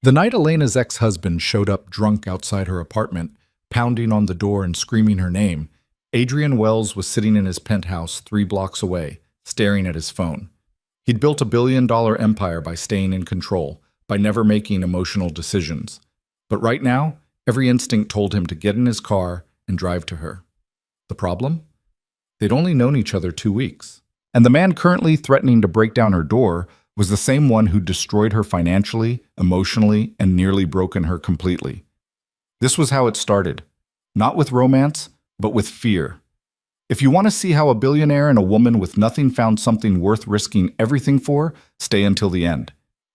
The night Elena's ex-husband showed up drunk outside her apartment, pounding on the door and screaming her name, Adrian Wells was sitting in his penthouse 3 blocks away, staring at his phone. He'd built a billion-dollar empire by staying in control, by never making emotional decisions. But right now, every instinct told him to get in his car and drive to her. The problem? They'd only known each other 2 weeks. And the man currently threatening to break down her door was the same one who destroyed her financially, emotionally, and nearly broken her completely. This was how it started. Not with romance, but with fear. If you want to see how a billionaire and a woman with nothing found something worth risking everything for, stay until the end.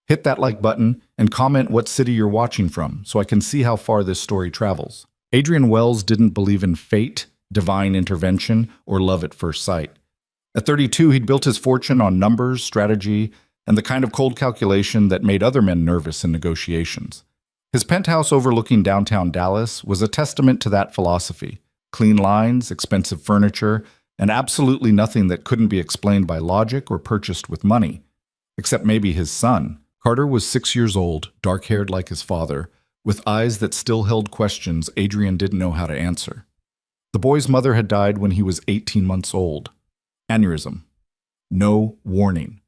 Hit that like button and comment what city you're watching from so I can see how far this story travels. Adrian Wells didn't believe in fate, divine intervention, or love at first sight. At 32, he'd built his fortune on numbers, strategy, and the kind of cold calculation that made other men nervous in negotiations. His penthouse overlooking downtown Dallas was a testament to that philosophy. Clean lines, expensive furniture, and absolutely nothing that couldn't be explained by logic or purchased with money. Except maybe his son. Carter was 6 years old, dark-haired like his father, with eyes that still held questions Adrian didn't know how to answer. The boy's mother had died when he was 18 months old. Aneurysm. No warning.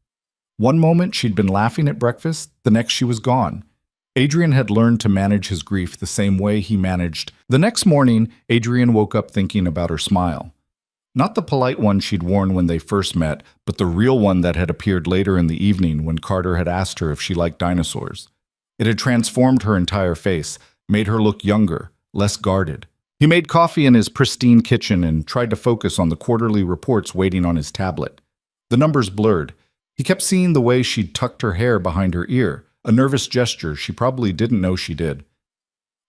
One moment she'd been laughing at breakfast, the next she was gone. Adrian had learned to manage his grief the same way he managed. The next morning, Adrian woke up thinking about her smile. Not the polite one she'd worn when they first met, but the real one that had appeared later in the evening when Carter had asked her if she liked dinosaurs. It had transformed her entire face, made her look younger, less guarded. He made coffee in his pristine kitchen and tried to focus on the quarterly reports waiting on his tablet. The numbers blurred. He kept seeing the way she'd tucked her hair behind her ear, a nervous gesture she probably didn't know she did.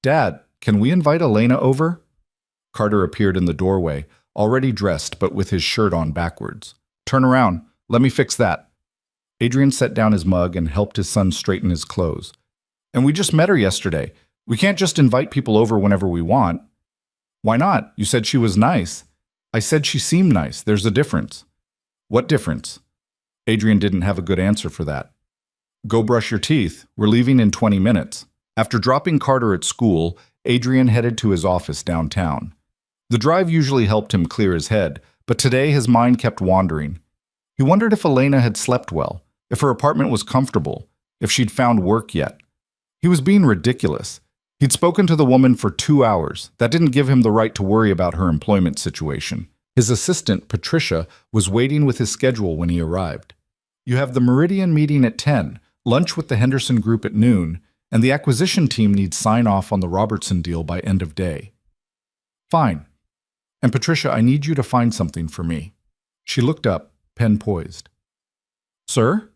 "Dad, can we invite Elena over?" Carter appeared in the doorway, already dressed but with his shirt on backwards. "Turn around. Let me fix that." Adrian set down his mug and helped his son straighten his clothes. "And we just met her yesterday. We can't just invite people over whenever we want." "Why not? You said she was nice." "I said she seemed nice. There's a difference." "What difference?" Adrian didn't have a good answer for that. "Go brush your teeth. We're leaving in 20 minutes. After dropping Carter at school, Adrian headed to his office downtown. The drive usually helped him clear his head, but today his mind kept wandering. He wondered if Elena had slept well, if her apartment was comfortable, if she'd found work yet. He was being ridiculous. He'd spoken to the woman for 2 hours. That didn't give him the right to worry about her employment situation. His assistant, Patricia, was waiting with his schedule when he arrived. "You have the Meridian meeting at 10, lunch with the Henderson Group at noon, and the acquisition team needs sign-off on the Robertson deal by end of day." "Fine. And Patricia, I need you to find something for me." She looked up, pen poised. "Sir?"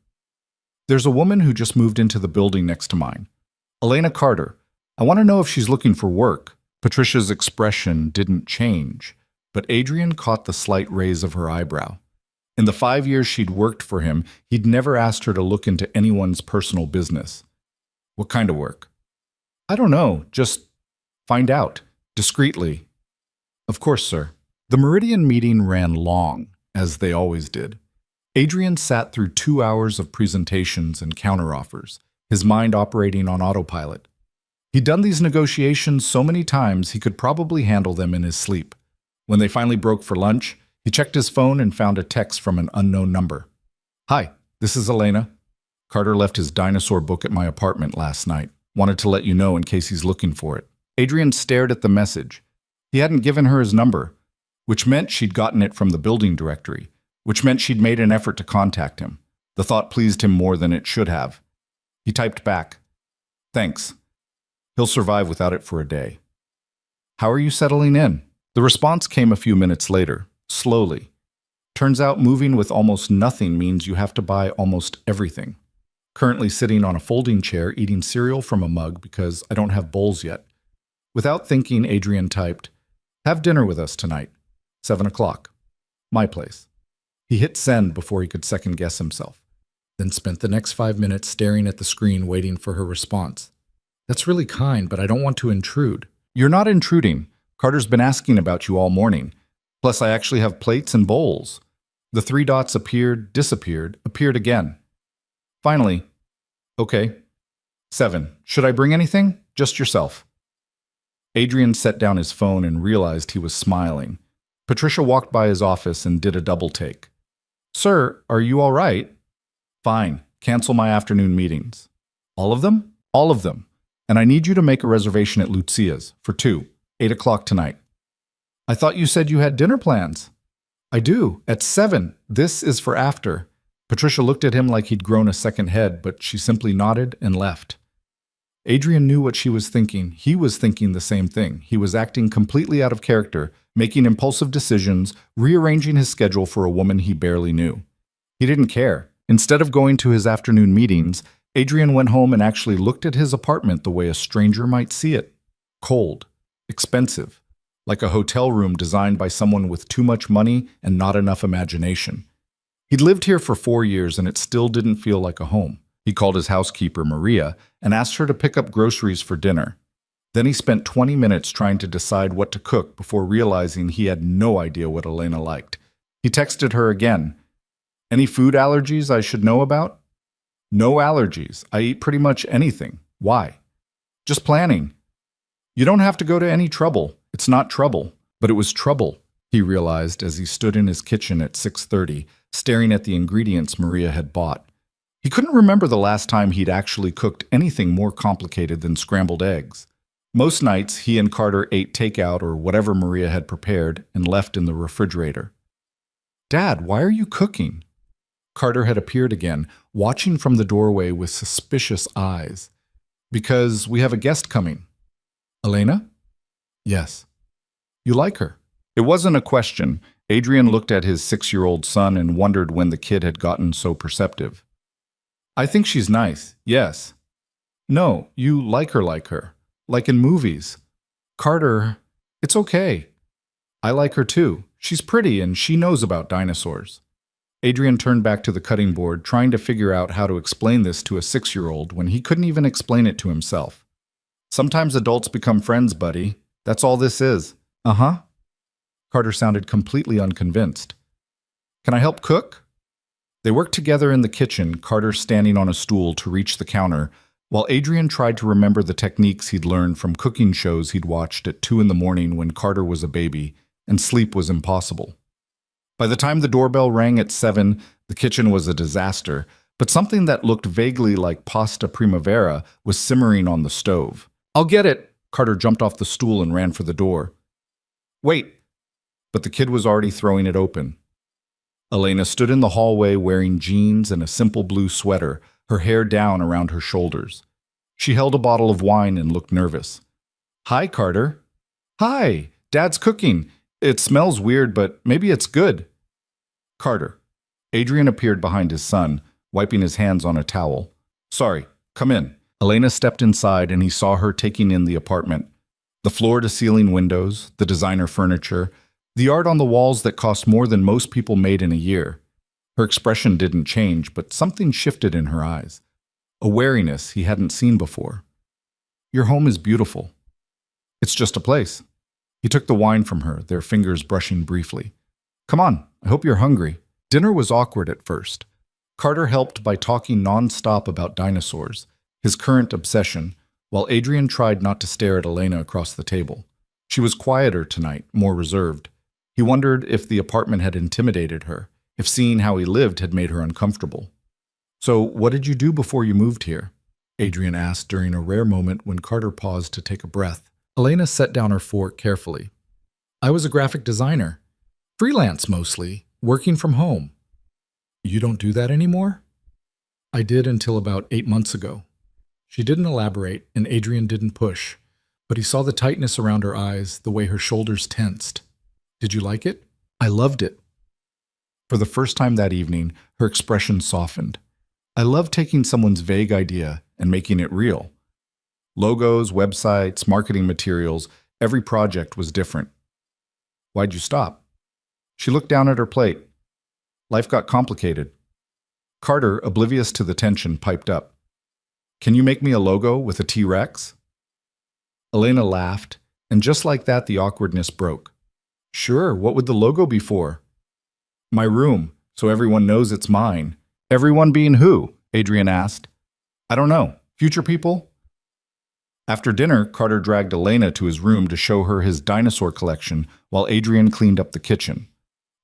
"There's a woman who just moved into the building next to mine. Elena Carter. I want to know if she's looking for work." Patricia's expression didn't change, but Adrian caught the slight raise of her eyebrow. In the 5 years she'd worked for him, he'd never asked her to look into anyone's personal business. "What kind of work?" "I don't know. Just find out. Discreetly." "Of course, sir." The Meridian meeting ran long, as they always did. Adrian sat through 2 hours of presentations and counteroffers, his mind operating on autopilot. He'd done these negotiations so many times he could probably handle them in his sleep. When they finally broke for lunch, he checked his phone and found a text from an unknown number. "Hi, this is Elena. Carter left his dinosaur book at my apartment last night. Wanted to let you know in case he's looking for it." Adrian stared at the message. He hadn't given her his number, which meant she'd gotten it from the building directory, which meant she'd made an effort to contact him. The thought pleased him more than it should have. He typed back, "Thanks. He'll survive without it for a day. How are you settling in?" The response came a few minutes later, slowly. "Turns out moving with almost nothing means you have to buy almost everything. Currently sitting on a folding chair eating cereal from a mug because I don't have bowls yet." Without thinking, Adrian typed, "Have dinner with us tonight, 7 o'clock. My place." He hit send before he could second-guess himself, then spent the next 5 minutes staring at the screen waiting for her response. "That's really kind, but I don't want to intrude." "You're not intruding. Carter's been asking about you all morning. Plus, I actually have plates and bowls." The 3 dots appeared, disappeared, appeared again. Finally, "Okay. 7. Should I bring anything? Just yourself. Adrian set down his phone and realized he was smiling. Patricia walked by his office and did a double take. Sir, are you all right? Fine. Cancel my afternoon meetings. All of them? All of them. And I need you to make a reservation at Lucia's for 2, 8 o'clock tonight. I thought you said you had dinner plans. I do, at 7. This is for after. Patricia looked at him like he'd grown a second head, but she simply nodded and left. Adrian knew what she was thinking. He was thinking the same thing. He was acting completely out of character, making impulsive decisions, rearranging his schedule for a woman he barely knew. He didn't care. Instead of going to his afternoon meetings, Adrian went home and actually looked at his apartment the way a stranger might see it. Cold, expensive, like a hotel room designed by someone with too much money and not enough imagination. He'd lived here for 4 years and it still didn't feel like a home. He called his housekeeper, Maria, and asked her to pick up groceries for dinner. Then he spent 20 minutes trying to decide what to cook before realizing he had no idea what Elena liked. He texted her again. Any food allergies I should know about? No allergies. I eat pretty much anything. Why? Just planning. You don't have to go to any trouble. It's not trouble. But it was trouble, he realized as he stood in his kitchen at 6:30, staring at the ingredients Maria had bought. He couldn't remember the last time he'd actually cooked anything more complicated than scrambled eggs. Most nights, he and Carter ate takeout or whatever Maria had prepared and left in the refrigerator. Dad, why are you cooking? Carter had appeared again, watching from the doorway with suspicious eyes. Because we have a guest coming. Elena? Yes. You like her? It wasn't a question. Adrian looked at his 6-year-old son and wondered when the kid had gotten so perceptive. I think she's nice, yes. No, you like her, like in movies. Carter, it's okay. I like her too. She's pretty and she knows about dinosaurs. Adrian turned back to the cutting board, trying to figure out how to explain this to a 6-year-old when he couldn't even explain it to himself. Sometimes adults become friends, buddy. That's all this is. Uh-huh. Carter sounded completely unconvinced. Can I help cook? They worked together in the kitchen, Carter standing on a stool to reach the counter, while Adrian tried to remember the techniques he'd learned from cooking shows he'd watched at 2 in the morning when Carter was a baby and sleep was impossible. By the time the doorbell rang at 7, the kitchen was a disaster, but something that looked vaguely like pasta primavera was simmering on the stove. I'll get it! Carter jumped off the stool and ran for the door. Wait! But the kid was already throwing it open. Elena stood in the hallway wearing jeans and a simple blue sweater, her hair down around her shoulders. She held a bottle of wine and looked nervous. Hi, Carter. Hi, Dad's cooking. It smells weird, but maybe it's good. Carter. Adrian appeared behind his son, wiping his hands on a towel. Sorry, come in. Elena stepped inside and he saw her taking in the apartment. The floor-to-ceiling windows, the designer furniture, the art on the walls that cost more than most people made in a year. Her expression didn't change, but something shifted in her eyes. A wariness he hadn't seen before. Your home is beautiful. It's just a place. He took the wine from her, their fingers brushing briefly. Come on, I hope you're hungry. Dinner was awkward at first. Carter helped by talking non-stop about dinosaurs, his current obsession, while Adrian tried not to stare at Elena across the table. She was quieter tonight, more reserved. He wondered if the apartment had intimidated her, if seeing how he lived had made her uncomfortable. So, what did you do before you moved here? Adrian asked during a rare moment when Carter paused to take a breath. Elena set down her fork carefully. I was a graphic designer. Freelance mostly, working from home. You don't do that anymore? I did until about 8 months ago. She didn't elaborate, and Adrian didn't push, but he saw the tightness around her eyes, the way her shoulders tensed. Did you like it? I loved it. For the first time that evening, her expression softened. I love taking someone's vague idea and making it real. Logos, websites, marketing materials, every project was different. Why'd you stop? She looked down at her plate. Life got complicated. Carter, oblivious to the tension, piped up. Can you make me a logo with a T-Rex? Elena laughed, and just like that, the awkwardness broke. Sure, what would the logo be for? My room, so everyone knows it's mine. Everyone being who? Adrian asked. I don't know. Future people? After dinner, Carter dragged Elena to his room to show her his dinosaur collection while Adrian cleaned up the kitchen.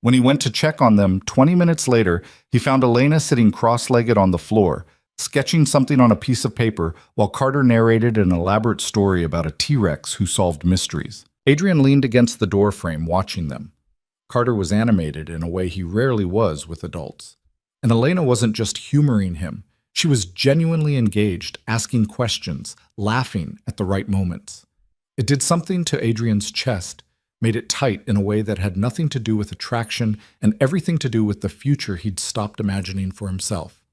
When he went to check on them 20 minutes later, he found Elena sitting cross-legged on the floor, sketching something on a piece of paper while Carter narrated an elaborate story about a T-Rex who solved mysteries. Adrian leaned against the doorframe, watching them. Carter was animated in a way he rarely was with adults. And Elena wasn't just humoring him. She was genuinely engaged, asking questions, laughing at the right moments. It did something to Adrian's chest, made it tight in a way that had nothing to do with attraction and everything to do with the future he'd stopped imagining for himself.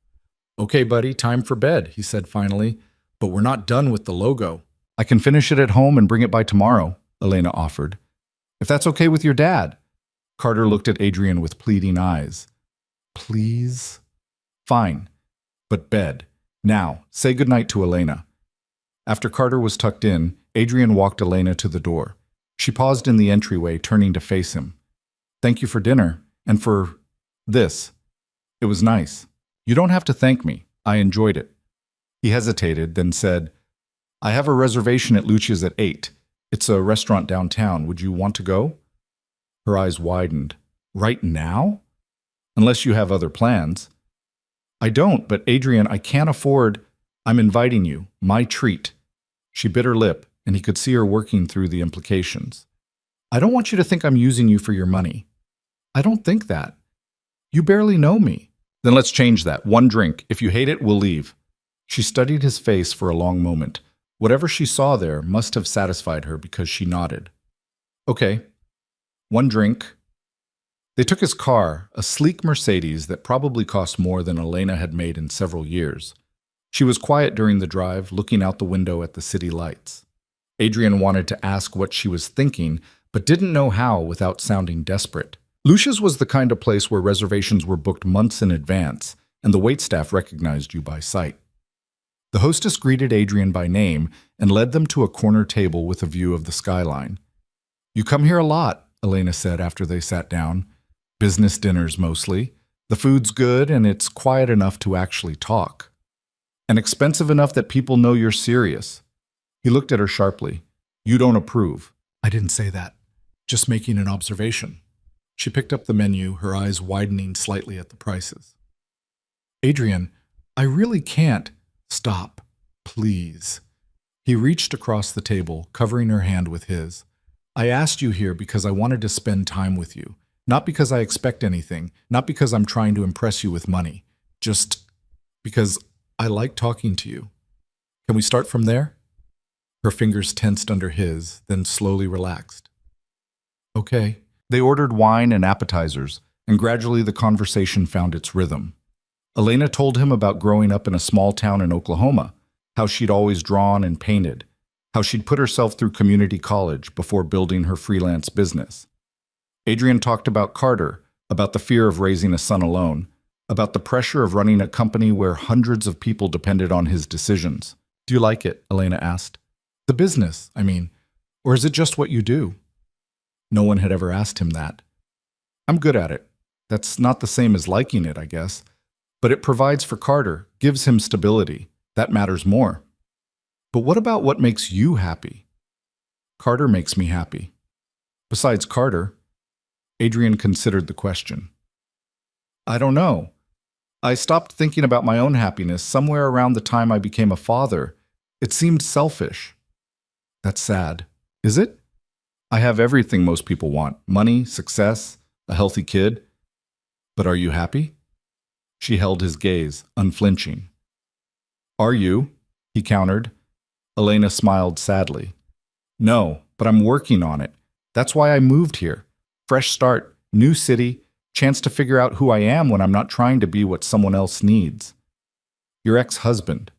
"Okay, buddy, time for bed," he said finally, "but we're not done with the logo. I can finish it at home and bring it by tomorrow," Elena offered. "If that's okay with your dad." Carter looked at Adrian with pleading eyes. "Please?" "Fine, but bed. Now, say goodnight to Elena." After Carter was tucked in, Adrian walked Elena to the door. She paused in the entryway, turning to face him. "Thank you for dinner, and for this. It was nice. You don't have to thank me. I enjoyed it." He hesitated, then said, "I have a reservation at Lucia's at 8. It's a restaurant downtown. Would you want to go?" Her eyes widened. "Right now? Unless you have other plans." "I don't, but Adrian, I can't afford. I'm inviting you. My treat." She bit her lip, and he could see her working through the implications. "I don't want you to think I'm using you for your money." "I don't think that. You barely know me." "Then let's change that. One drink. If you hate it, we'll leave." She studied his face for a long moment. Whatever she saw there must have satisfied her because she nodded. "Okay. One drink." They took his car, a sleek Mercedes that probably cost more than Elena had made in several years. She was quiet during the drive, looking out the window at the city lights. Adrian wanted to ask what she was thinking, but didn't know how without sounding desperate. Lucia's was the kind of place where reservations were booked months in advance, and the waitstaff recognized you by sight. The hostess greeted Adrian by name and led them to a corner table with a view of the skyline. "You come here a lot," Elena said after they sat down. "Business dinners mostly. The food's good and it's quiet enough to actually talk. And expensive enough that people know you're serious." He looked at her sharply. "You don't approve." "I didn't say that. Just making an observation." She picked up the menu, her eyes widening slightly at the prices. "Adrian, I really can't." "Stop, please." He reached across the table, covering her hand with his. "I asked you here because I wanted to spend time with you. Not because I expect anything, not because I'm trying to impress you with money. Just because I like talking to you. Can we start from there?" Her fingers tensed under his, then slowly relaxed. "Okay." They ordered wine and appetizers, and gradually the conversation found its rhythm. Elena told him about growing up in a small town in Oklahoma, how she'd always drawn and painted, how she'd put herself through community college before building her freelance business. Adrian talked about Carter, about the fear of raising a son alone, about the pressure of running a company where hundreds of people depended on his decisions. "Do you like it?" Elena asked. "The business, I mean. Or is it just what you do?" No one had ever asked him that. "I'm good at it. That's not the same as liking it, I guess. But it provides for Carter, gives him stability. That matters more." "But what about what makes you happy?" "Carter makes me happy." "Besides Carter?" Adrian considered the question. "I don't know. I stopped thinking about my own happiness somewhere around the time I became a father. It seemed selfish." "That's sad." "Is it? I have everything most people want. Money, success, a healthy kid. But are you happy?" She held his gaze, unflinching. "Are you?" he countered. Elena smiled sadly. "No, but I'm working on it. That's why I moved here. Fresh start, new city, chance to figure out who I am when I'm not trying to be what someone else needs." "Your ex-husband."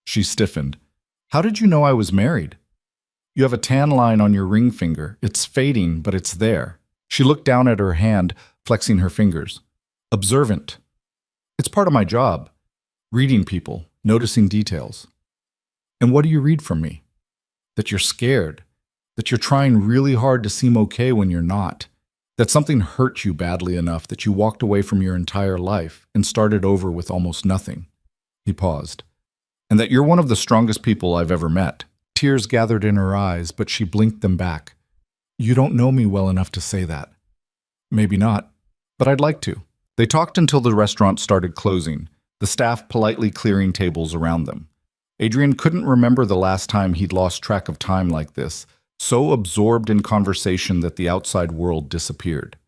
She stiffened. "How did you know I was married?" "You have a tan line on your ring finger. It's fading, but it's there." She looked down at her hand, flexing her fingers. "Observant. It's part of my job. Reading people, noticing details." "And what do you read from me?" "That you're scared. That you're trying really hard to seem okay when you're not. That something hurt you badly enough that you walked away from your entire life and started over with almost nothing." He paused. "And that you're one of the strongest people I've ever met. Tears gathered in her eyes, but she blinked them back. You don't know me well enough to say that. Maybe not, but I'd like to. They talked until the restaurant started closing, the staff politely clearing tables around them. Adrian couldn't remember the last time he'd lost track of time like this, so absorbed in conversation that the outside world disappeared.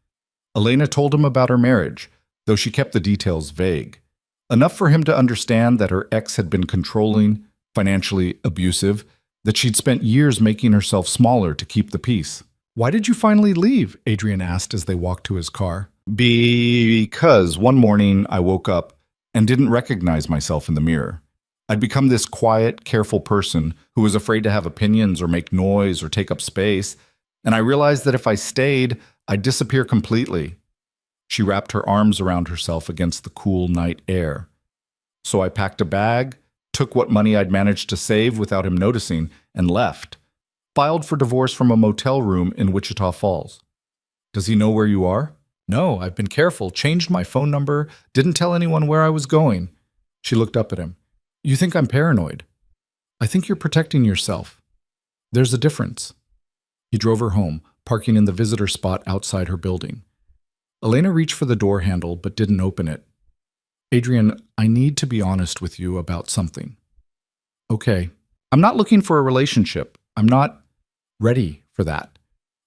Elena told him about her marriage, though she kept the details vague. Enough for him to understand that her ex had been controlling, financially abusive, that she'd spent years making herself smaller to keep the peace. Why did you finally leave? Adrian asked as they walked to his car. Because one morning I woke up and didn't recognize myself in the mirror. I'd become this quiet, careful person who was afraid to have opinions or make noise or take up space, and I realized that if I stayed, I'd disappear completely. She wrapped her arms around herself against the cool night air. So I packed a bag, took what money I'd managed to save without him noticing, and left. Filed for divorce from a motel room in Wichita Falls. Does he know where you are? No, I've been careful, changed my phone number, didn't tell anyone where I was going. She looked up at him. You think I'm paranoid? I think you're protecting yourself. There's a difference. He drove her home, parking in the visitor spot outside her building. Elena reached for the door handle but didn't open it. Adrian, I need to be honest with you about something. Okay. I'm not looking for a relationship. I'm not ready for that.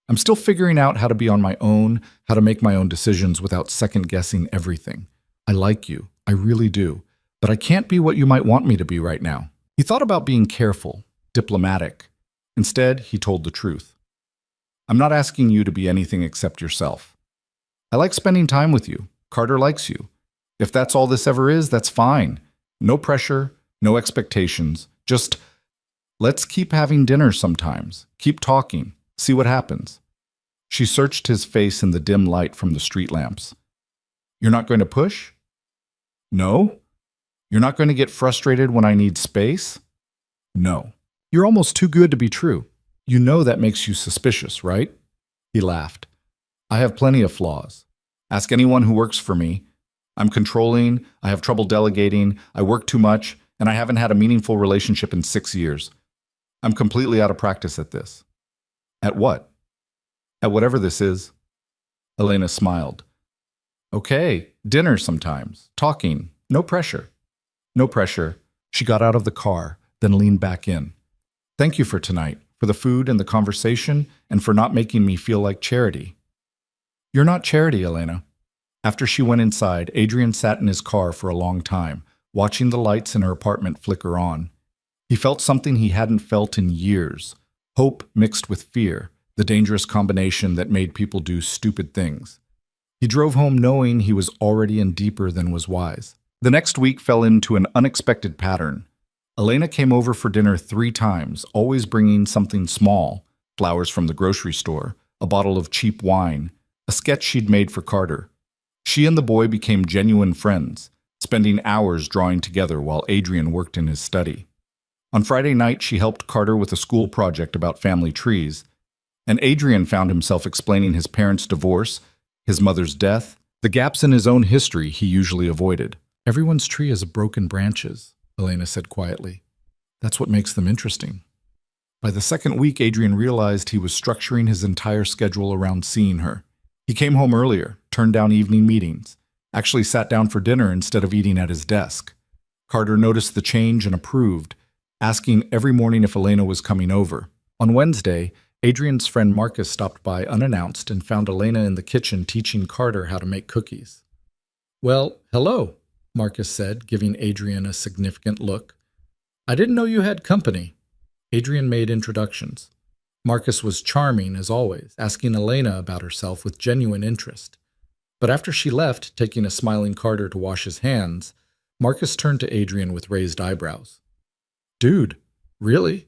I'm still figuring out how to be on my own, how to make my own decisions without second-guessing everything. I like you. I really do. But I can't be what you might want me to be right now. He thought about being careful, diplomatic. Instead, he told the truth. I'm not asking you to be anything except yourself. I like spending time with you. Carter likes you. If that's all this ever is, that's fine. No pressure, no expectations. Just let's keep having dinner sometimes. Keep talking. See what happens. She searched his face in the dim light from the street lamps. You're not going to push? No. You're not going to get frustrated when I need space? No. You're almost too good to be true. You know that makes you suspicious, right? He laughed. I have plenty of flaws. Ask anyone who works for me. I'm controlling, I have trouble delegating, I work too much, and I haven't had a meaningful relationship in 6 years. I'm completely out of practice at this. At what? At whatever this is. Elena smiled. Okay, dinner sometimes, talking, no pressure. No pressure. She got out of the car, then leaned back in. Thank you for tonight, for the food and the conversation, and for not making me feel like charity. You're not charity, Elena. After she went inside, Adrian sat in his car for a long time, watching the lights in her apartment flicker on. He felt something he hadn't felt in years, hope mixed with fear, the dangerous combination that made people do stupid things. He drove home knowing he was already in deeper than was wise. The next week fell into an unexpected pattern. Elena came over for dinner 3 times, always bringing something small, flowers from the grocery store, a bottle of cheap wine, a sketch she'd made for Carter. She and the boy became genuine friends, spending hours drawing together while Adrian worked in his study. On Friday night, she helped Carter with a school project about family trees, and Adrian found himself explaining his parents' divorce, his mother's death, the gaps in his own history he usually avoided. Everyone's tree has broken branches, Elena said quietly. That's what makes them interesting. By the second week, Adrian realized he was structuring his entire schedule around seeing her. He came home earlier, turned down evening meetings, actually sat down for dinner instead of eating at his desk. Carter noticed the change and approved, asking every morning if Elena was coming over. On Wednesday, Adrian's friend Marcus stopped by unannounced and found Elena in the kitchen teaching Carter how to make cookies. Well, hello, Marcus said, giving Adrian a significant look. I didn't know you had company. Adrian made introductions. Marcus was charming, as always, asking Elena about herself with genuine interest. But after she left, taking a smiling Carter to wash his hands, Marcus turned to Adrian with raised eyebrows. Dude, really?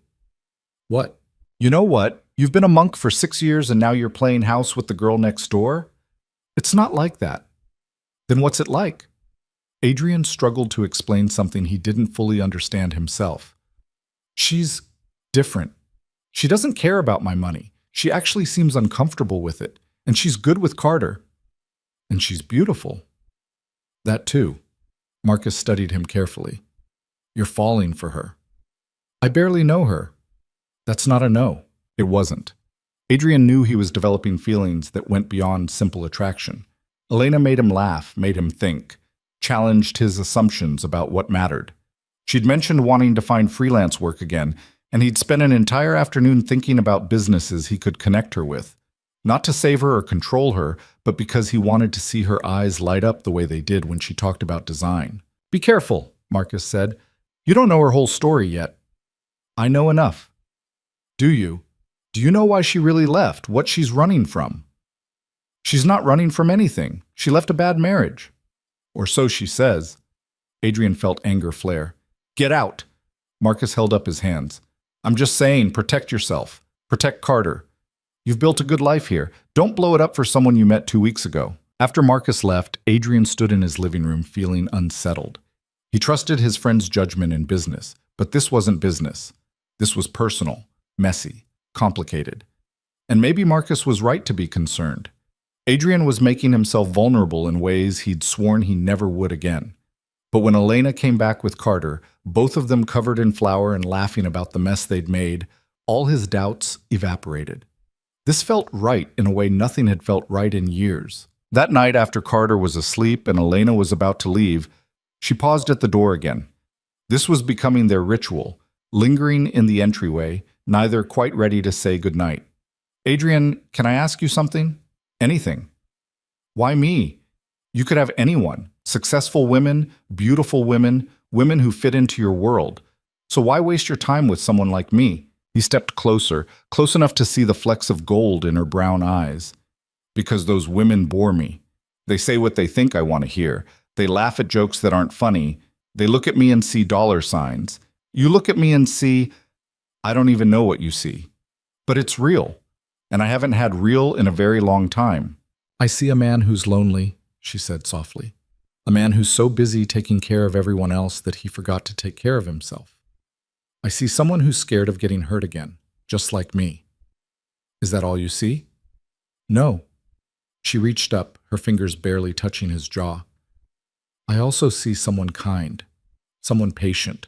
What? You know what? You've been a monk for 6 years and now you're playing house with the girl next door? It's not like that. Then what's it like? Adrian struggled to explain something he didn't fully understand himself. She's different. She doesn't care about my money. She actually seems uncomfortable with it, and she's good with Carter. And she's beautiful. That too. Marcus studied him carefully. You're falling for her. I barely know her. That's not a no. It wasn't. Adrian knew he was developing feelings that went beyond simple attraction. Elena made him laugh, made him think, challenged his assumptions about what mattered. She'd mentioned wanting to find freelance work again, and he'd spent an entire afternoon thinking about businesses he could connect her with. Not to save her or control her, but because he wanted to see her eyes light up the way they did when she talked about design. Be careful, Marcus said. You don't know her whole story yet. I know enough. Do you? Do you know why she really left, what she's running from? She's not running from anything. She left a bad marriage. Or so she says. Adrian felt anger flare. Get out! Marcus held up his hands. I'm just saying, protect yourself. Protect Carter. You've built a good life here. Don't blow it up for someone you met 2 weeks ago. After Marcus left, Adrian stood in his living room feeling unsettled. He trusted his friend's judgment in business, but this wasn't business. This was personal, messy, complicated. And maybe Marcus was right to be concerned. Adrian was making himself vulnerable in ways he'd sworn he never would again. But when Elena came back with Carter, both of them covered in flour and laughing about the mess they'd made, all his doubts evaporated. This felt right in a way nothing had felt right in years. That night after Carter was asleep and Elena was about to leave, she paused at the door again. This was becoming their ritual, lingering in the entryway, neither quite ready to say goodnight. Adrian, can I ask you something? Anything. Why me? You could have anyone. Successful women, beautiful women, women who fit into your world. So why waste your time with someone like me? He stepped closer, close enough to see the flecks of gold in her brown eyes. Because those women bore me. They say what they think I want to hear. They laugh at jokes that aren't funny. They look at me and see dollar signs. You look at me and see, I don't even know what you see. But it's real. And I haven't had real in a very long time. I see a man who's lonely, she said softly. A man who's so busy taking care of everyone else that he forgot to take care of himself. I see someone who's scared of getting hurt again, just like me. Is that all you see? No. She reached up, her fingers barely touching his jaw. I also see someone kind, someone patient,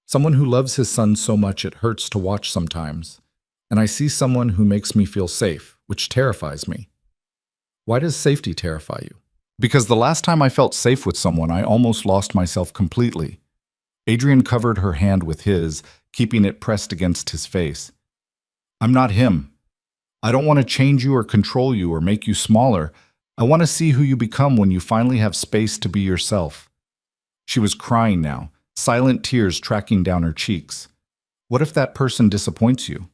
someone who loves his son so much it hurts to watch sometimes. And I see someone who makes me feel safe, which terrifies me. Why does safety terrify you? Because the last time I felt safe with someone, I almost lost myself completely. Adrian covered her hand with his, keeping it pressed against his face. I'm not him. I don't want to change you or control you or make you smaller. I want to see who you become when you finally have space to be yourself. She was crying now, silent tears tracking down her cheeks. What if that person disappoints you?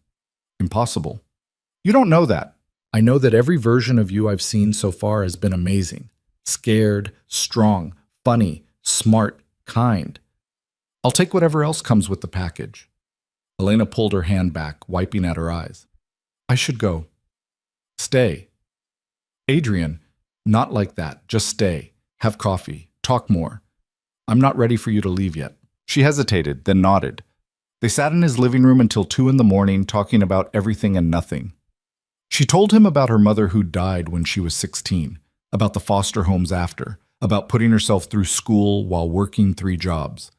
Impossible. You don't know that. I know that every version of you I've seen so far has been amazing. Scared, strong, funny, smart, kind. I'll take whatever else comes with the package. Elena pulled her hand back, wiping at her eyes. I should go. Stay. Adrian, not like that. Just stay. Have coffee. Talk more. I'm not ready for you to leave yet. She hesitated, then nodded. They sat in his living room until 2 a.m, talking about everything and nothing. She told him about her mother who died when she was 16, about the foster homes after, about putting herself through school while working 3 jobs.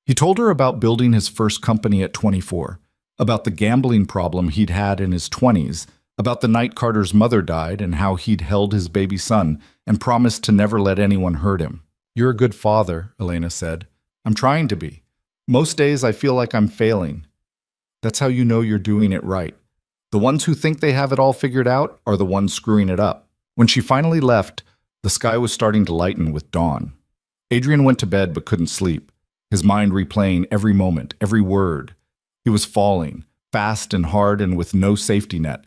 He told her about building his first company at 24, about the gambling problem he'd had in his 20s, about the night Carter's mother died and how he'd held his baby son and promised to never let anyone hurt him. You're a good father, Elena said. I'm trying to be. Most days I feel like I'm failing. That's how you know you're doing it right. The ones who think they have it all figured out are the ones screwing it up. When she finally left, the sky was starting to lighten with dawn. Adrian went to bed but couldn't sleep, his mind replaying every moment, every word. He was falling, fast and hard and with no safety net.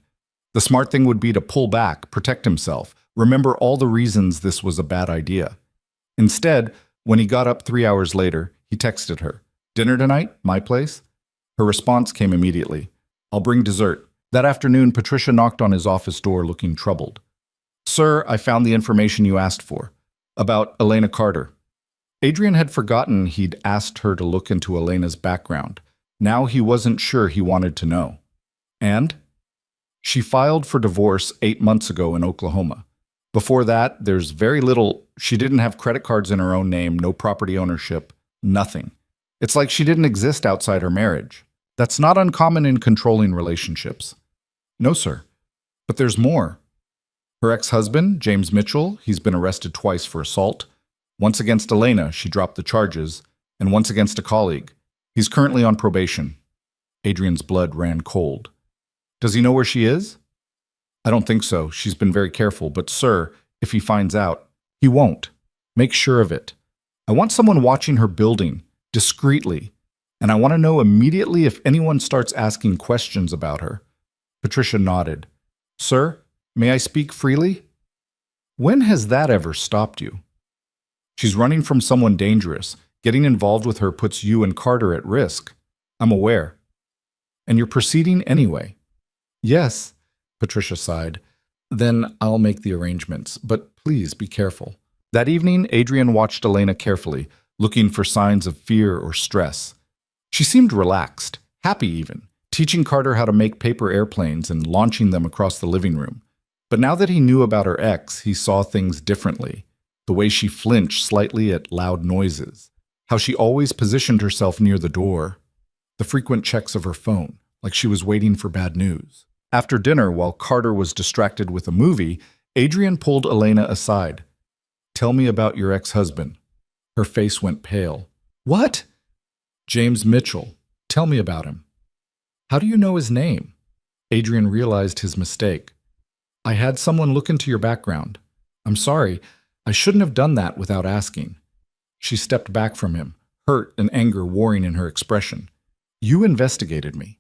The smart thing would be to pull back, protect himself, remember all the reasons this was a bad idea. Instead, when he got up 3 hours later, he texted her. Dinner tonight? My place? Her response came immediately. I'll bring dessert. That afternoon, Patricia knocked on his office door looking troubled. Sir, I found the information you asked for. About Elena Carter. Adrian had forgotten he'd asked her to look into Elena's background. Now he wasn't sure he wanted to know. And? She filed for divorce 8 months ago in Oklahoma. Before that, there's very little. She didn't have credit cards in her own name, no property ownership, nothing. It's like she didn't exist outside her marriage. That's not uncommon in controlling relationships. No, sir. But there's more. Her ex-husband, James Mitchell, he's been arrested twice for assault. Once against Elena, she dropped the charges, and once against a colleague. He's currently on probation. Adrian's blood ran cold. Does he know where she is? I don't think so. She's been very careful, but sir, if he finds out, he won't. Make sure of it. I want someone watching her building, discreetly, and I want to know immediately if anyone starts asking questions about her. Patricia nodded. Sir, may I speak freely? When has that ever stopped you? She's running from someone dangerous. Getting involved with her puts you and Carter at risk. I'm aware. And you're proceeding anyway. Yes, Patricia sighed. Then I'll make the arrangements, but please be careful. That evening, Adrian watched Elena carefully, looking for signs of fear or stress. She seemed relaxed, happy even, teaching Carter how to make paper airplanes and launching them across the living room. But now that he knew about her ex, he saw things differently. The way she flinched slightly at loud noises, how she always positioned herself near the door, the frequent checks of her phone, like she was waiting for bad news. After dinner, while Carter was distracted with a movie, Adrian pulled Elena aside. Tell me about your ex-husband. Her face went pale. What? James Mitchell. Tell me about him. How do you know his name? Adrian realized his mistake. I had someone look into your background. I'm sorry, I shouldn't have done that without asking. She stepped back from him, hurt and anger warring in her expression. You investigated me.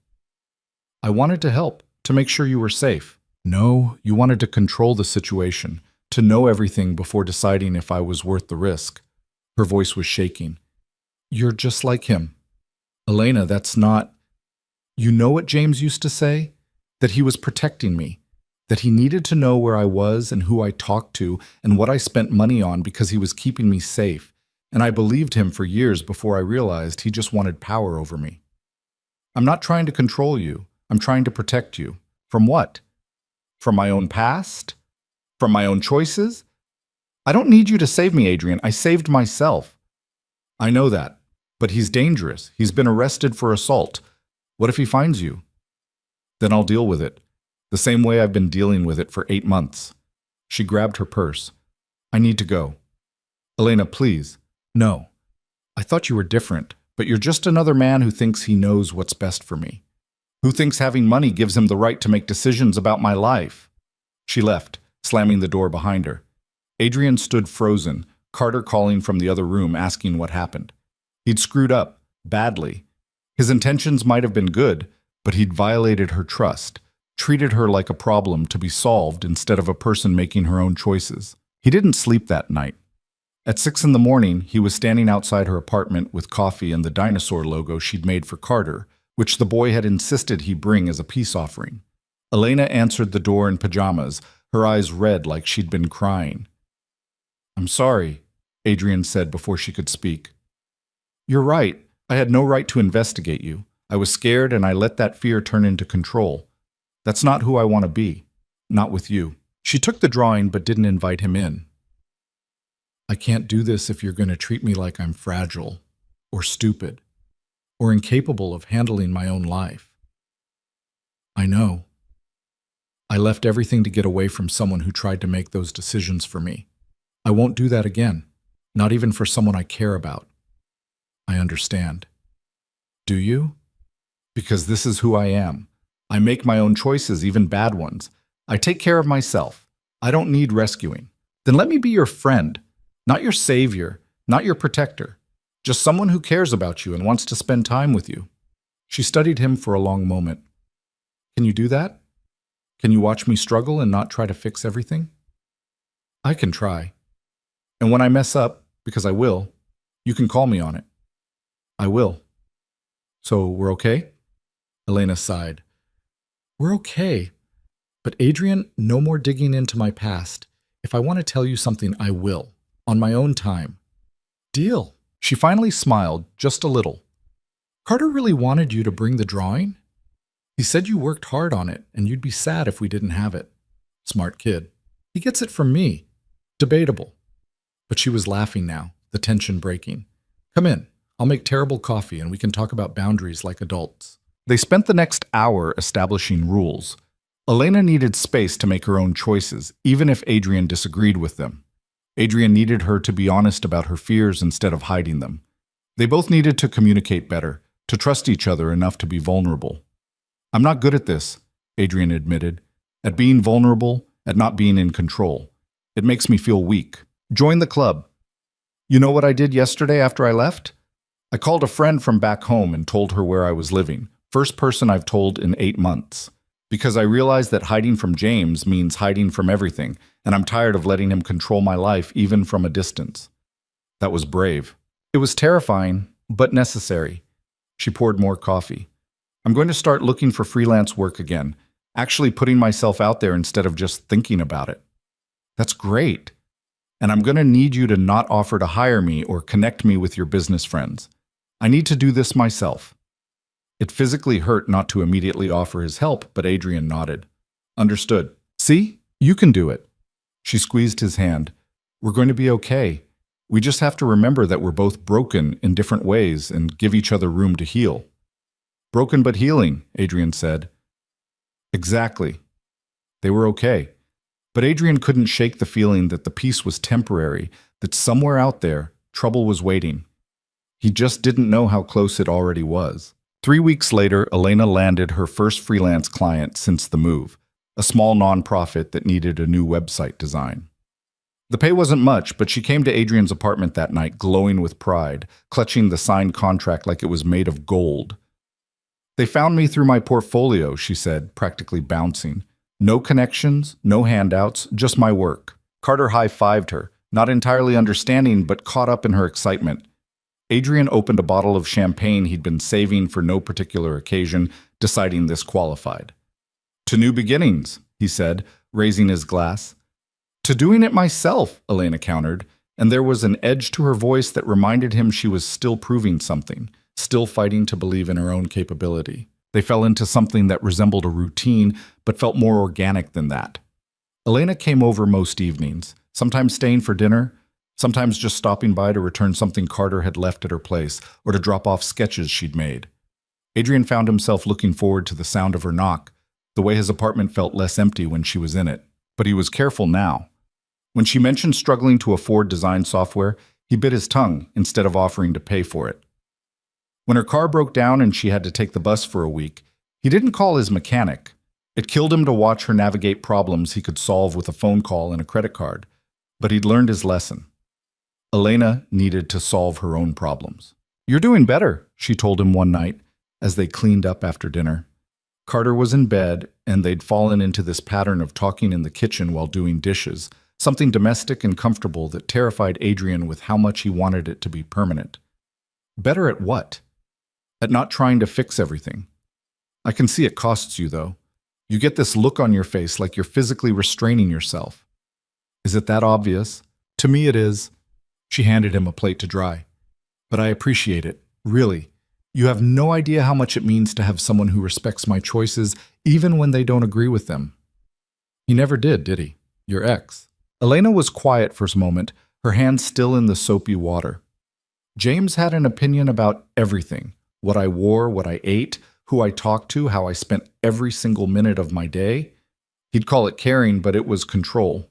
I wanted to help, to make sure you were safe. No, you wanted to control the situation, to know everything before deciding if I was worth the risk. Her voice was shaking. You're just like him. Elena, that's not... You know what James used to say? That he was protecting me. That he needed to know where I was and who I talked to and what I spent money on because he was keeping me safe. And I believed him for years before I realized he just wanted power over me. I'm not trying to control you. I'm trying to protect you. From what? From my own past? From my own choices? I don't need you to save me, Adrian. I saved myself. I know that. But he's dangerous. He's been arrested for assault. What if he finds you? Then I'll deal with it. The same way I've been dealing with it for 8 months. She grabbed her purse. I need to go. Elena, please. No. I thought you were different, but you're just another man who thinks he knows what's best for me. Who thinks having money gives him the right to make decisions about my life. She left, slamming the door behind her. Adrian stood frozen, Carter calling from the other room asking what happened. He'd screwed up, badly. His intentions might have been good, but he'd violated her trust, treated her like a problem to be solved instead of a person making her own choices. He didn't sleep that night. At 6 in the morning, he was standing outside her apartment with coffee and the dinosaur logo she'd made for Carter, which the boy had insisted he bring as a peace offering. Elena answered the door in pajamas, her eyes red like she'd been crying. I'm sorry, Adrian said before she could speak. You're right. I had no right to investigate you. I was scared and I let that fear turn into control. That's not who I want to be. Not with you. She took the drawing but didn't invite him in. I can't do this if you're going to treat me like I'm fragile, or stupid, or incapable of handling my own life. I know. I left everything to get away from someone who tried to make those decisions for me. I won't do that again, not even for someone I care about. I understand. Do you? Because this is who I am. I make my own choices, even bad ones. I take care of myself. I don't need rescuing. Then let me be your friend. Not your savior, not your protector, just someone who cares about you and wants to spend time with you. She studied him for a long moment. Can you do that? Can you watch me struggle and not try to fix everything? I can try. And when I mess up, because I will, you can call me on it. I will. So we're okay? Elena sighed. We're okay. But Adrian, no more digging into my past. If I want to tell you something, I will. On my own time. Deal. She finally smiled, just a little. Carter really wanted you to bring the drawing? He said you worked hard on it, and you'd be sad if we didn't have it. Smart kid. He gets it from me. Debatable. But she was laughing now, the tension breaking. Come in. I'll make terrible coffee, and we can talk about boundaries like adults. They spent the next hour establishing rules. Elena needed space to make her own choices, even if Adrian disagreed with them. Adrian needed her to be honest about her fears instead of hiding them. They both needed to communicate better, to trust each other enough to be vulnerable. "I'm not good at this," Adrian admitted, "at being vulnerable, at not being in control. It makes me feel weak. Join the club." "You know what I did yesterday after I left? I called a friend from back home and told her where I was living. First person I've told in 8 months. Because I realized that hiding from James means hiding from everything, and I'm tired of letting him control my life even from a distance." That was brave. It was terrifying, but necessary. She poured more coffee. "I'm going to start looking for freelance work again, actually putting myself out there instead of just thinking about it." "That's great. And I'm going to need you to not offer to hire me or connect me with your business friends. I need to do this myself." It physically hurt not to immediately offer his help, but Adrian nodded. "Understood. See? You can do it." She squeezed his hand. "We're going to be okay. We just have to remember that we're both broken in different ways and give each other room to heal." "Broken but healing," Adrian said. Exactly. They were okay. But Adrian couldn't shake the feeling that the peace was temporary, that somewhere out there, trouble was waiting. He just didn't know how close it already was. 3 weeks later, Elena landed her first freelance client since the move, a small nonprofit that needed a new website design. The pay wasn't much, but she came to Adrian's apartment that night glowing with pride, clutching the signed contract like it was made of gold. "They found me through my portfolio," she said, practically bouncing. "No connections, no handouts, just my work." Carter high-fived her, not entirely understanding but caught up in her excitement. Adrian opened a bottle of champagne he'd been saving for no particular occasion, deciding this qualified. "To new beginnings," he said, raising his glass. "To doing it myself," Elena countered, and there was an edge to her voice that reminded him she was still proving something, still fighting to believe in her own capability. They fell into something that resembled a routine, but felt more organic than that. Elena came over most evenings, sometimes staying for dinner, sometimes just stopping by to return something Carter had left at her place or to drop off sketches she'd made. Adrian found himself looking forward to the sound of her knock, the way his apartment felt less empty when she was in it. But he was careful now. When she mentioned struggling to afford design software, he bit his tongue instead of offering to pay for it. When her car broke down and she had to take the bus for a week, he didn't call his mechanic. It killed him to watch her navigate problems he could solve with a phone call and a credit card. But he'd learned his lesson. Elena needed to solve her own problems. "You're doing better," she told him one night as they cleaned up after dinner. Carter was in bed, and they'd fallen into this pattern of talking in the kitchen while doing dishes, something domestic and comfortable that terrified Adrian with how much he wanted it to be permanent. Better at what? At not trying to fix everything. "I can see it costs you, though. You get this look on your face like you're physically restraining yourself." "Is it that obvious?" "To me it is." She handed him a plate to dry. "But I appreciate it, really. You have no idea how much it means to have someone who respects my choices, even when they don't agree with them." "He never did he? Your ex?" Elena was quiet for a moment, her hands still in the soapy water. "James had an opinion about everything. What I wore, what I ate, who I talked to, how I spent every single minute of my day. He'd call it caring, but it was control.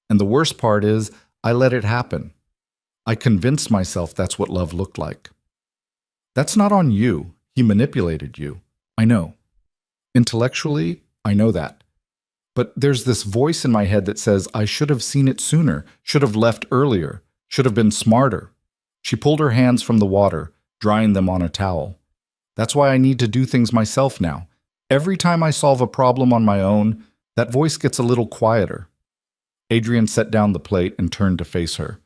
And the worst part is, I let it happen. I convinced myself that's what love looked like." "That's not on you. He manipulated you. I know. Intellectually, I know that. But there's this voice in my head that says I should have seen it sooner, should have left earlier, should have been smarter." She pulled her hands from the water, drying them on a towel. "That's why I need to do things myself now. Every time I solve a problem on my own, that voice gets a little quieter." Adrian set down the plate and turned to face her.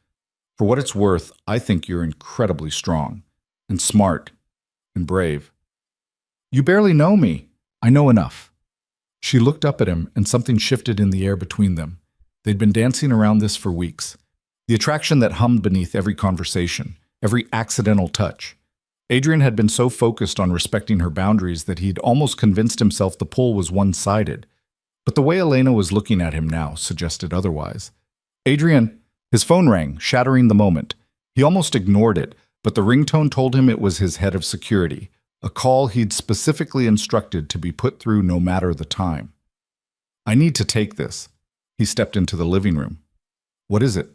"For what it's worth, I think you're incredibly strong, and smart, and brave." "You barely know me." "I know enough." She looked up at him, and something shifted in the air between them. They'd been dancing around this for weeks. The attraction that hummed beneath every conversation, every accidental touch. Adrian had been so focused on respecting her boundaries that he'd almost convinced himself the pull was one-sided. But the way Elena was looking at him now suggested otherwise. "Adrian," his phone rang, shattering the moment. He almost ignored it, but the ringtone told him it was his head of security, a call he'd specifically instructed to be put through no matter the time. I need to take this. He stepped into the living room. What is it?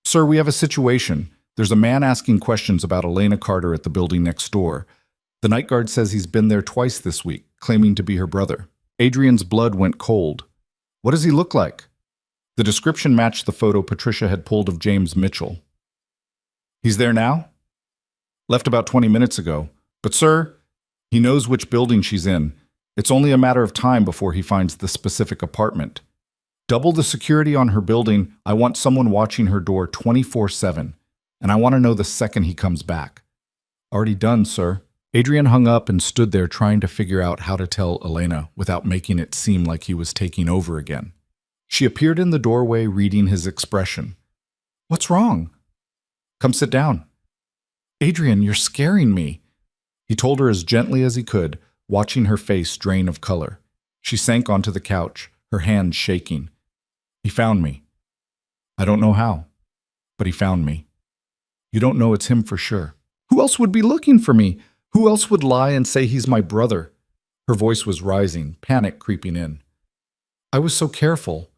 Sir, we have a situation. There's a man asking questions about Elena Carter at the building next door. The night guard says he's been there twice this week, claiming to be her brother. Adrian's blood went cold. What does he look like? The description matched the photo Patricia had pulled of James Mitchell. He's there now? Left about 20 minutes ago. But sir, he knows which building she's in. It's only a matter of time before he finds the specific apartment. Double the security on her building. I want someone watching her door 24/7. And I want to know the second he comes back. Already done, sir. Adrian hung up and stood there trying to figure out how to tell Elena without making it seem like he was taking over again. She appeared in the doorway, reading his expression. What's wrong? Come sit down. Adrian, you're scaring me. He told her as gently as he could, watching her face drain of color. She sank onto the couch, her hands shaking. He found me. I don't know how, but he found me. You don't know it's him for sure. Who else would be looking for me? Who else would lie and say he's my brother? Her voice was rising, panic creeping in. I was so careful.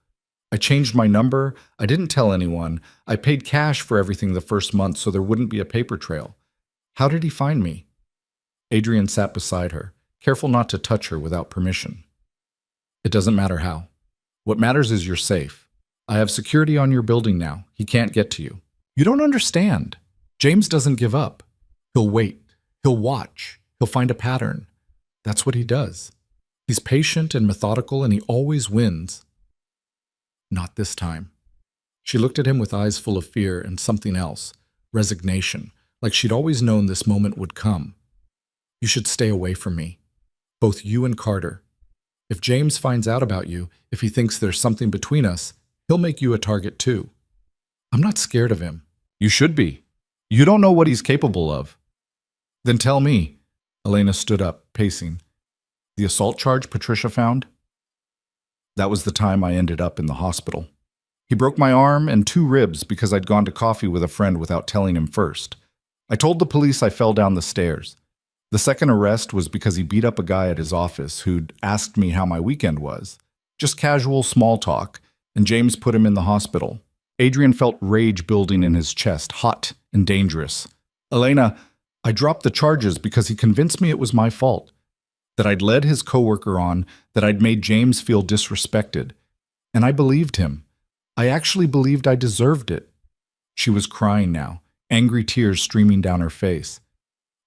I changed my number. I didn't tell anyone. I paid cash for everything the first month so there wouldn't be a paper trail. How did he find me? Adrian sat beside her, careful not to touch her without permission. It doesn't matter how. What matters is you're safe. I have security on your building now. He can't get to you. You don't understand. James doesn't give up. He'll wait. He'll watch. He'll find a pattern. That's what he does. He's patient and methodical, and he always wins. Not this time. She looked at him with eyes full of fear and something else, resignation, like she'd always known this moment would come. You should stay away from me. Both you and Carter. If James finds out about you, if he thinks there's something between us, he'll make you a target too. I'm not scared of him. You should be. You don't know what he's capable of. Then tell me. Elena stood up, pacing. The assault charge Patricia found? That was the time I ended up in the hospital. He broke my arm and 2 ribs because I'd gone to coffee with a friend without telling him first. I told the police I fell down the stairs. The second arrest was because he beat up a guy at his office who'd asked me how my weekend was. Just casual small talk, and James put him in the hospital. Adrian felt rage building in his chest, hot and dangerous. Elena, I dropped the charges because he convinced me it was my fault. That I'd led his coworker on, that I'd made James feel disrespected. And I believed him. I actually believed I deserved it. She was crying now, angry tears streaming down her face.